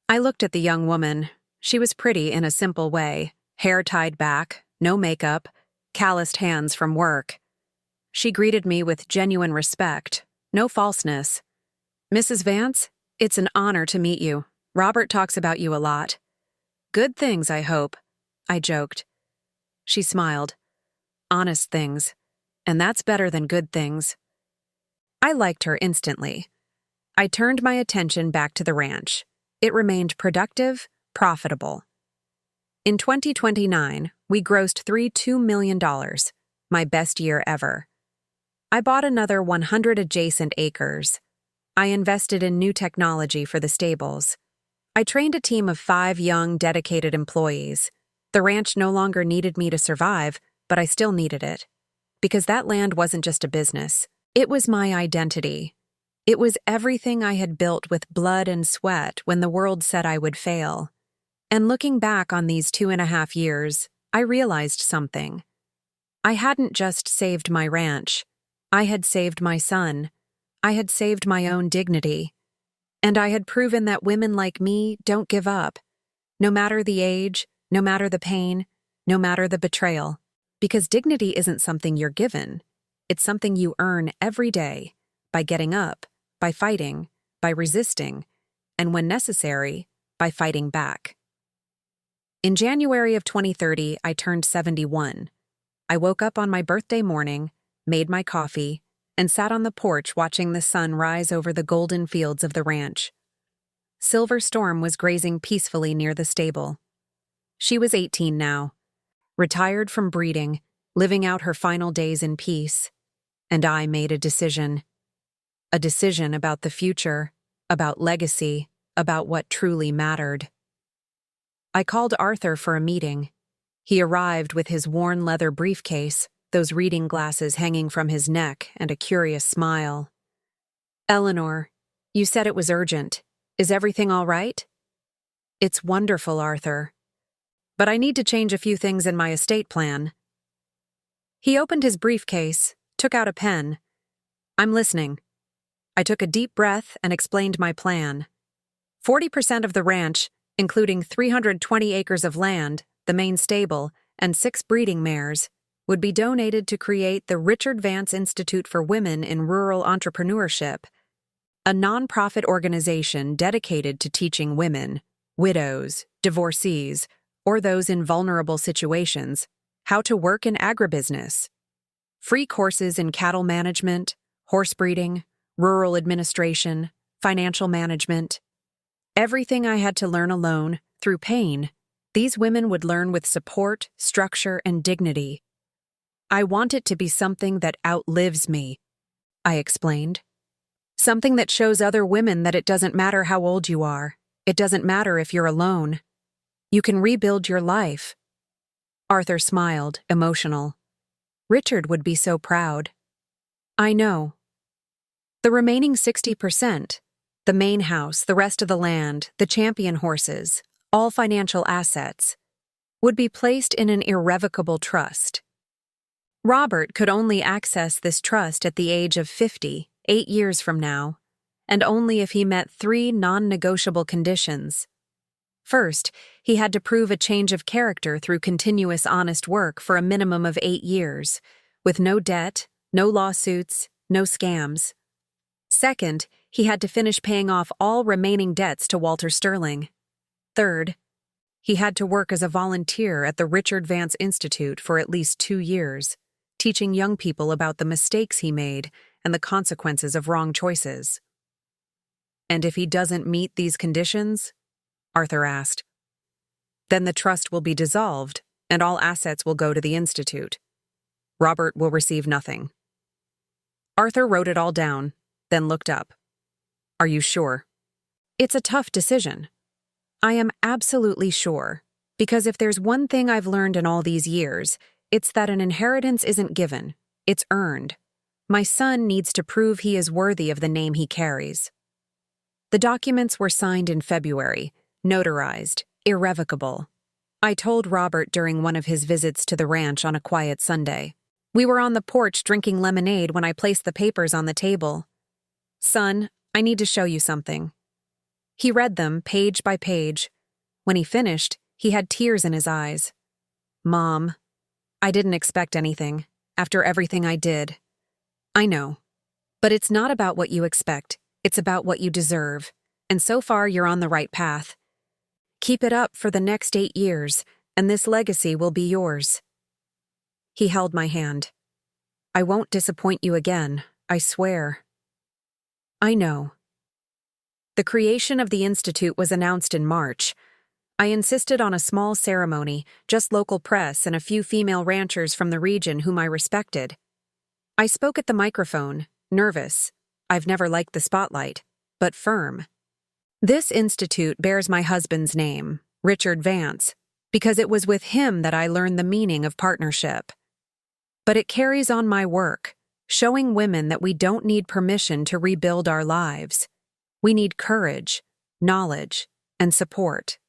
I looked at the young woman. She was pretty in a simple way, hair tied back, no makeup, calloused hands from work. She greeted me with genuine respect, no falseness. Mrs. Vance, it's an honor to meet you. Robert talks about you a lot. Good things, I hope, I joked. She smiled. Honest things. And that's better than good things. I liked her instantly. I turned my attention back to the ranch. It remained productive, profitable. In 2029, we grossed $2 million, my best year ever. I bought another 100 adjacent acres. I invested in new technology for the stables. I trained a team of 5 young, dedicated employees. The ranch no longer needed me to survive, but I still needed it. Because that land wasn't just a business. It was my identity. It was everything I had built with blood and sweat when the world said I would fail. And looking back on these 2.5 years, I realized something. I hadn't just saved my ranch. I had saved my son. I had saved my own dignity. And I had proven that women like me don't give up. No matter the age, no matter the pain, no matter the betrayal. Because dignity isn't something you're given. It's something you earn every day, by getting up, by fighting, by resisting, and when necessary, by fighting back. In January of 2030, I turned 71. I woke up on my birthday morning, made my coffee, and sat on the porch watching the sun rise over the golden fields of the ranch. Silver Storm was grazing peacefully near the stable. She was 18 now, retired from breeding, living out her final days in peace. And I made a decision. A decision about the future, about legacy, about what truly mattered. I called Arthur for a meeting. He arrived with his worn leather briefcase, those reading glasses hanging from his neck, and a curious smile. Eleanor, you said it was urgent. Is everything all right? It's wonderful, Arthur. But I need to change a few things in my estate plan. He opened his briefcase, took out a pen. I'm listening. I took a deep breath and explained my plan. 40% of the ranch, including 320 acres of land, the main stable, and 6 breeding mares, would be donated to create the Richard Vance Institute for Women in Rural Entrepreneurship, a nonprofit organization dedicated to teaching women, widows, divorcees, or those in vulnerable situations, how to work in agribusiness. Free courses in cattle management, horse breeding, rural administration, financial management. Everything I had to learn alone, through pain, these women would learn with support, structure, and dignity. I want it to be something that outlives me, I explained. Something that shows other women that it doesn't matter how old you are. It doesn't matter if you're alone. You can rebuild your life. Arthur smiled, emotional. Richard would be so proud. I know. The remaining 60%, the main house, the rest of the land, the champion horses, all financial assets, would be placed in an irrevocable trust. Robert could only access this trust at the age of 50, 8 years from now, and only if he met 3 non-negotiable conditions. First, he had to prove a change of character through continuous honest work for a minimum of 8 years, with no debt, no lawsuits, no scams. Second, he had to finish paying off all remaining debts to Walter Sterling. Third, he had to work as a volunteer at the Richard Vance Institute for at least 2 years, teaching young people about the mistakes he made and the consequences of wrong choices. And if he doesn't meet these conditions, Arthur asked, then the trust will be dissolved and all assets will go to the Institute. Robert will receive nothing. Arthur wrote it all down, then looked up. Are you sure? It's a tough decision. I am absolutely sure, because if there's one thing I've learned in all these years, it's that an inheritance isn't given, it's earned. My son needs to prove he is worthy of the name he carries. The documents were signed in February, notarized, irrevocable. I told Robert during one of his visits to the ranch on a quiet Sunday. We were on the porch drinking lemonade when I placed the papers on the table. "Son, I need to show you something." He read them page by page. When he finished, he had tears in his eyes. "Mom, I didn't expect anything, after everything I did." "I know. But it's not about what you expect, it's about what you deserve. And so far, you're on the right path. Keep it up for the next 8 years, and this legacy will be yours." He held my hand. "I won't disappoint you again, I swear." "I know." The creation of the Institute was announced in March. I insisted on a small ceremony, just local press and a few female ranchers from the region whom I respected. I spoke at the microphone, nervous. I've never liked the spotlight, but firm. This institute bears my husband's name, Richard Vance, because it was with him that I learned the meaning of partnership. But it carries on my work, showing women that we don't need permission to rebuild our lives. We need courage, knowledge, and support.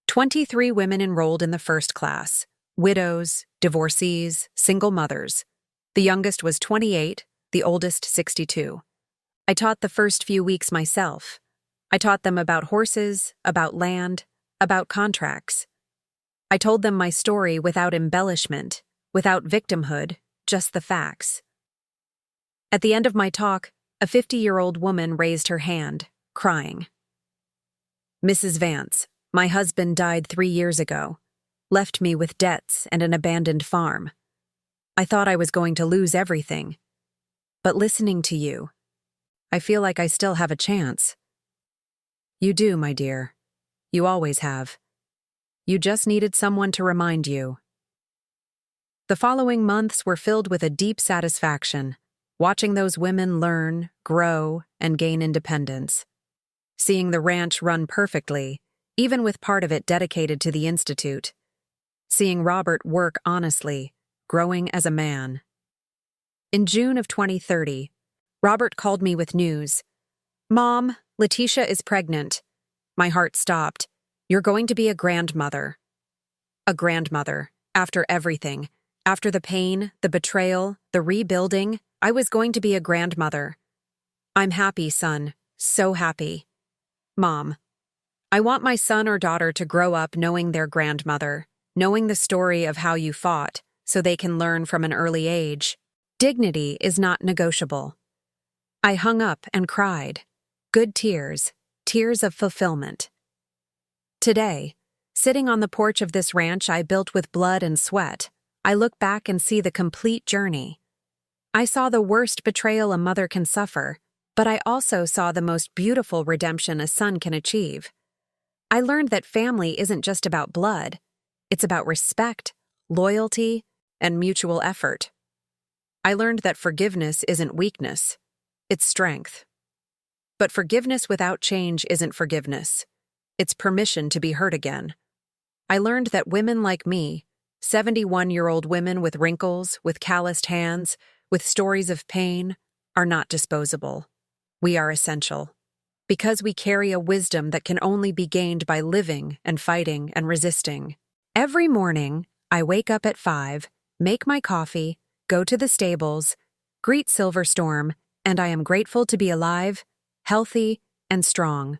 23 women enrolled in the first class, widows, divorcees, single mothers. The youngest was 28, the oldest 62. I taught the first few weeks myself. I taught them about horses, about land, about contracts. I told them my story without embellishment, without victimhood, just the facts. At the end of my talk, a 50-year-old woman raised her hand, crying. "Mrs. Vance, my husband died 3 years ago, left me with debts and an abandoned farm. I thought I was going to lose everything. But listening to you, I feel like I still have a chance." "You do, my dear. You always have. You just needed someone to remind you." The following months were filled with a deep satisfaction, watching those women learn, grow, and gain independence. Seeing the ranch run perfectly, even with part of it dedicated to the Institute. Seeing Robert work honestly, growing as a man. In June of 2030, Robert called me with news. "Mom, Letitia is pregnant." My heart stopped. "You're going to be a grandmother." A grandmother, after everything, after the pain, the betrayal, the rebuilding, I was going to be a grandmother. "I'm happy, son, so happy." "Mom, I want my son or daughter to grow up knowing their grandmother, knowing the story of how you fought, so they can learn from an early age. Dignity is not negotiable." I hung up and cried. Good tears, tears of fulfillment. Today, sitting on the porch of this ranch I built with blood and sweat, I look back and see the complete journey. I saw the worst betrayal a mother can suffer, but I also saw the most beautiful redemption a son can achieve. I learned that family isn't just about blood. It's about respect, loyalty, and mutual effort. I learned that forgiveness isn't weakness, it's strength. But forgiveness without change isn't forgiveness. It's permission to be hurt again. I learned that women like me, 71-year-old women with wrinkles, with calloused hands, with stories of pain, are not disposable. We are essential. Because we carry a wisdom that can only be gained by living and fighting and resisting. Every morning, I wake up at 5, make my coffee, go to the stables, greet Silverstorm, and I am grateful to be alive, healthy, and strong.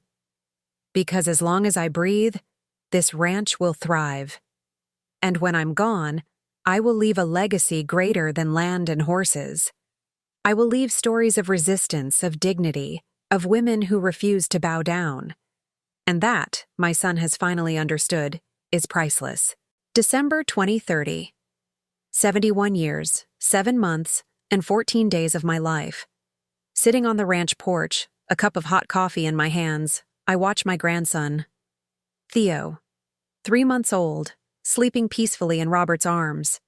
Because as long as I breathe, this ranch will thrive. And when I'm gone, I will leave a legacy greater than land and horses. I will leave stories of resistance, of dignity, of women who refuse to bow down. And that, my son has finally understood, is priceless. December 2030. 71 years, 7 months, and 14 days of my life. Sitting on the ranch porch, a cup of hot coffee in my hands, I watch my grandson, Theo, 3 months old, sleeping peacefully in Robert's arms.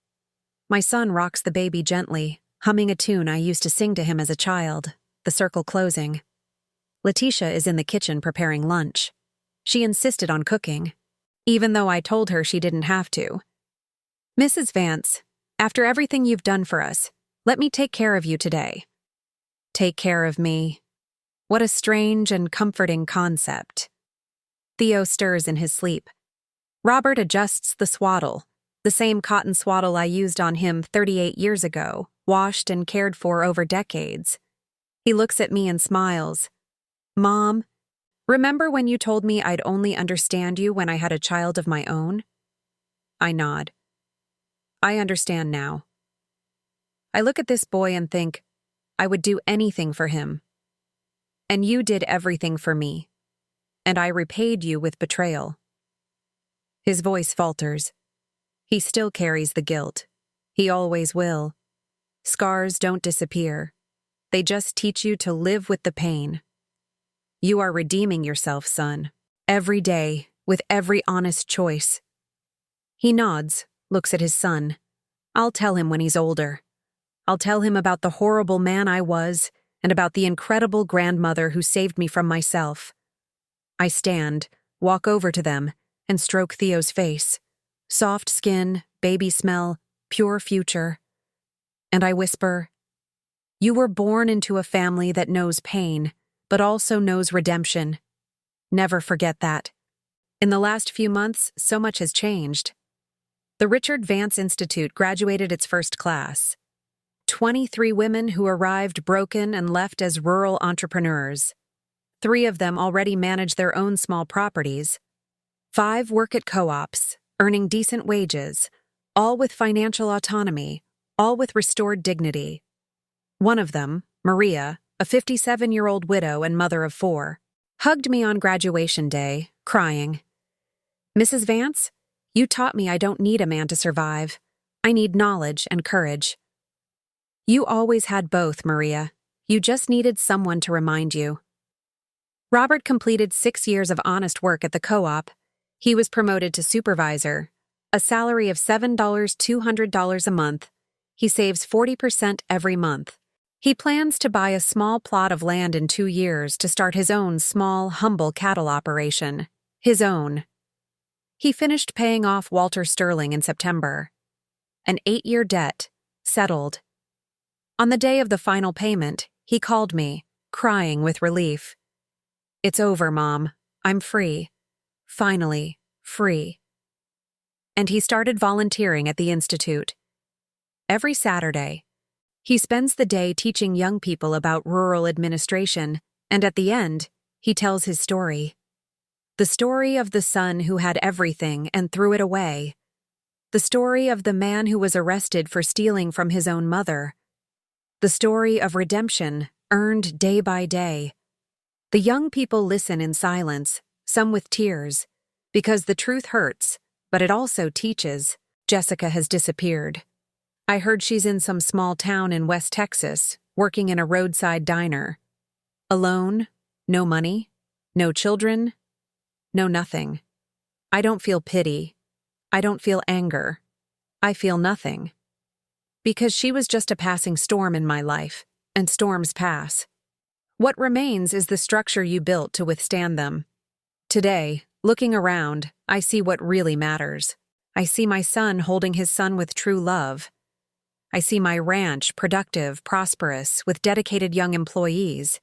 My son rocks the baby gently, humming a tune I used to sing to him as a child, The Circle Closing. Letitia is in the kitchen preparing lunch. She insisted on cooking, even though I told her she didn't have to. Mrs. Vance, after everything you've done for us, let me take care of you today. Take care of me. What a strange and comforting concept. Theo stirs in his sleep. Robert adjusts the swaddle, the same cotton swaddle I used on him 38 years ago, washed and cared for over decades. He looks at me and smiles. Mom, remember when you told me I'd only understand you when I had a child of my own? I nod. I understand now. I look at this boy and think, I would do anything for him. And you did everything for me. And I repaid you with betrayal. His voice falters. He still carries the guilt. He always will. Scars don't disappear. They just teach you to live with the pain. You are redeeming yourself, son. Every day, with every honest choice. He nods, looks at his son. I'll tell him when he's older. I'll tell him about the horrible man I was and about the incredible grandmother who saved me from myself. I stand, walk over to them, and stroke Theo's face. Soft skin, baby smell, pure future. And I whisper, you were born into a family that knows pain, but also knows redemption. Never forget that. In the last few months, so much has changed. The Richard Vance Institute graduated its first class. 23 women who arrived broken and left as rural entrepreneurs. 3 of them already manage their own small properties. 5 work at co-ops, earning decent wages, all with financial autonomy, all with restored dignity. One of them, Maria, a 57-year-old widow and mother of 4, hugged me on graduation day, crying. Mrs. Vance, you taught me I don't need a man to survive. I need knowledge and courage. You always had both, Maria. You just needed someone to remind you. Robert completed 6 years of honest work at the co-op. He was promoted to supervisor, a salary of $7,200 a month. He saves 40% every month. He plans to buy a small plot of land in 2 years to start his own small, humble cattle operation. His own. He finished paying off Walter Sterling in September. An 8-year debt, settled. On the day of the final payment, he called me, crying with relief. It's over, Mom. I'm free. Finally, free. And he started volunteering at the Institute. Every Saturday, he spends the day teaching young people about rural administration, and at the end, he tells his story. The story of the son who had everything and threw it away. The story of the man who was arrested for stealing from his own mother. The story of redemption, earned day by day. The young people listen in silence, some with tears, because the truth hurts, but it also teaches. Jessica has disappeared. I heard she's in some small town in West Texas, working in a roadside diner. Alone, no money, no children, no nothing. I don't feel pity. I don't feel anger. I feel nothing. Because she was just a passing storm in my life, and storms pass. What remains is the structure you built to withstand them. Today, looking around, I see what really matters. I see my son holding his son with true love. I see my ranch productive, prosperous, with dedicated young employees.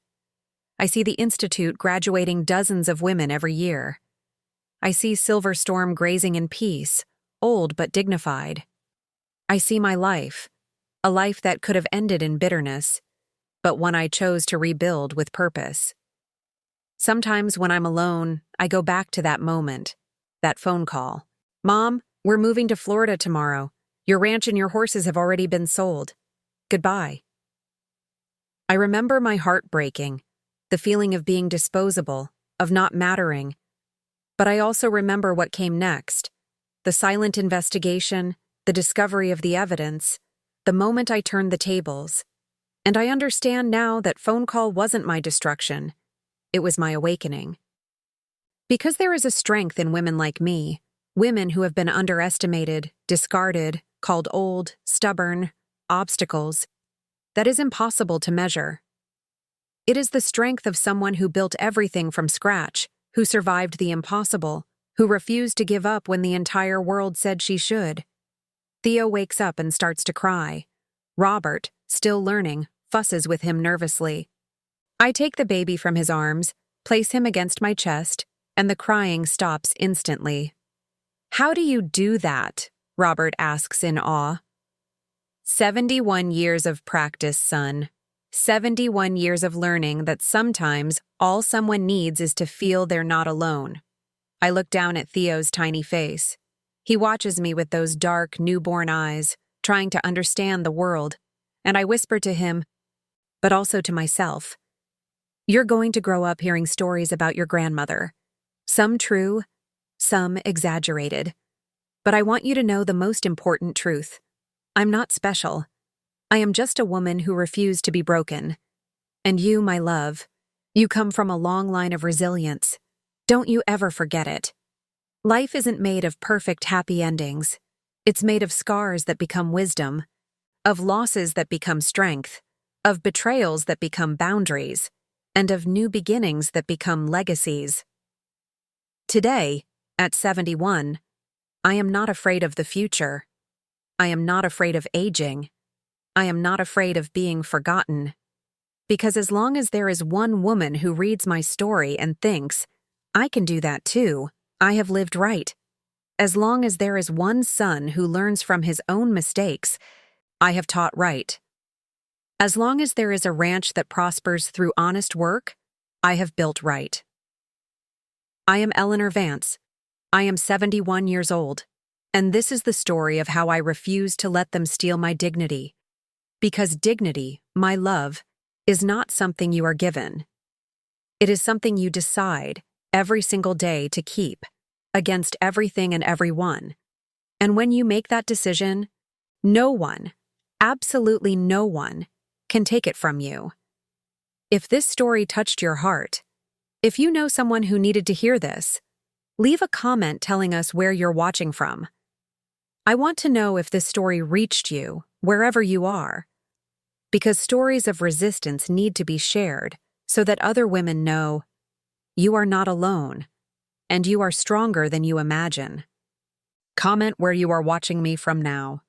I see the Institute graduating dozens of women every year. I see Silver Storm grazing in peace, old but dignified. I see my life, a life that could have ended in bitterness, but one I chose to rebuild with purpose. Sometimes when I'm alone, I go back to that moment, that phone call. Mom, we're moving to Florida tomorrow. Your ranch and your horses have already been sold. Goodbye. I remember my heart breaking, the feeling of being disposable, of not mattering. But I also remember what came next, the silent investigation, the discovery of the evidence, the moment I turned the tables. And I understand now that phone call wasn't my destruction. It was my awakening. Because there is a strength in women like me, women who have been underestimated, discarded, called old, stubborn, obstacles, that is impossible to measure. It is the strength of someone who built everything from scratch, who survived the impossible, who refused to give up when the entire world said she should. Theo wakes up and starts to cry. Robert, still learning, fusses with him nervously. I take the baby from his arms, place him against my chest, and the crying stops instantly. "How do you do that?" Robert asks in awe. 71 years of practice, son. 71 years of learning that sometimes all someone needs is to feel they're not alone. I look down at Theo's tiny face. He watches me with those dark, newborn eyes, trying to understand the world, and I whisper to him, but also to myself, "You're going to grow up hearing stories about your grandmother. Some true, some exaggerated. But I want you to know the most important truth. I'm not special. I am just a woman who refused to be broken. And you, my love, you come from a long line of resilience. Don't you ever forget it. Life isn't made of perfect, happy endings. It's made of scars that become wisdom, of losses that become strength, of betrayals that become boundaries, and of new beginnings that become legacies." Today, at 71, I am not afraid of the future. I am not afraid of aging. I am not afraid of being forgotten. Because as long as there is one woman who reads my story and thinks, "I can do that too," I have lived right. As long as there is one son who learns from his own mistakes, I have taught right. As long as there is a ranch that prospers through honest work, I have built right. I am Eleanor Vance. I am 71 years old, and this is the story of how I refuse to let them steal my dignity. Because dignity, my love, is not something you are given. It is something you decide every single day to keep, against everything and everyone. And when you make that decision, no one, absolutely no one, can take it from you. If this story touched your heart, if you know someone who needed to hear this, leave a comment telling us where you're watching from. I want to know if this story reached you, wherever you are. Because stories of resistance need to be shared so that other women know you are not alone, and you are stronger than you imagine. Comment where you are watching me from now.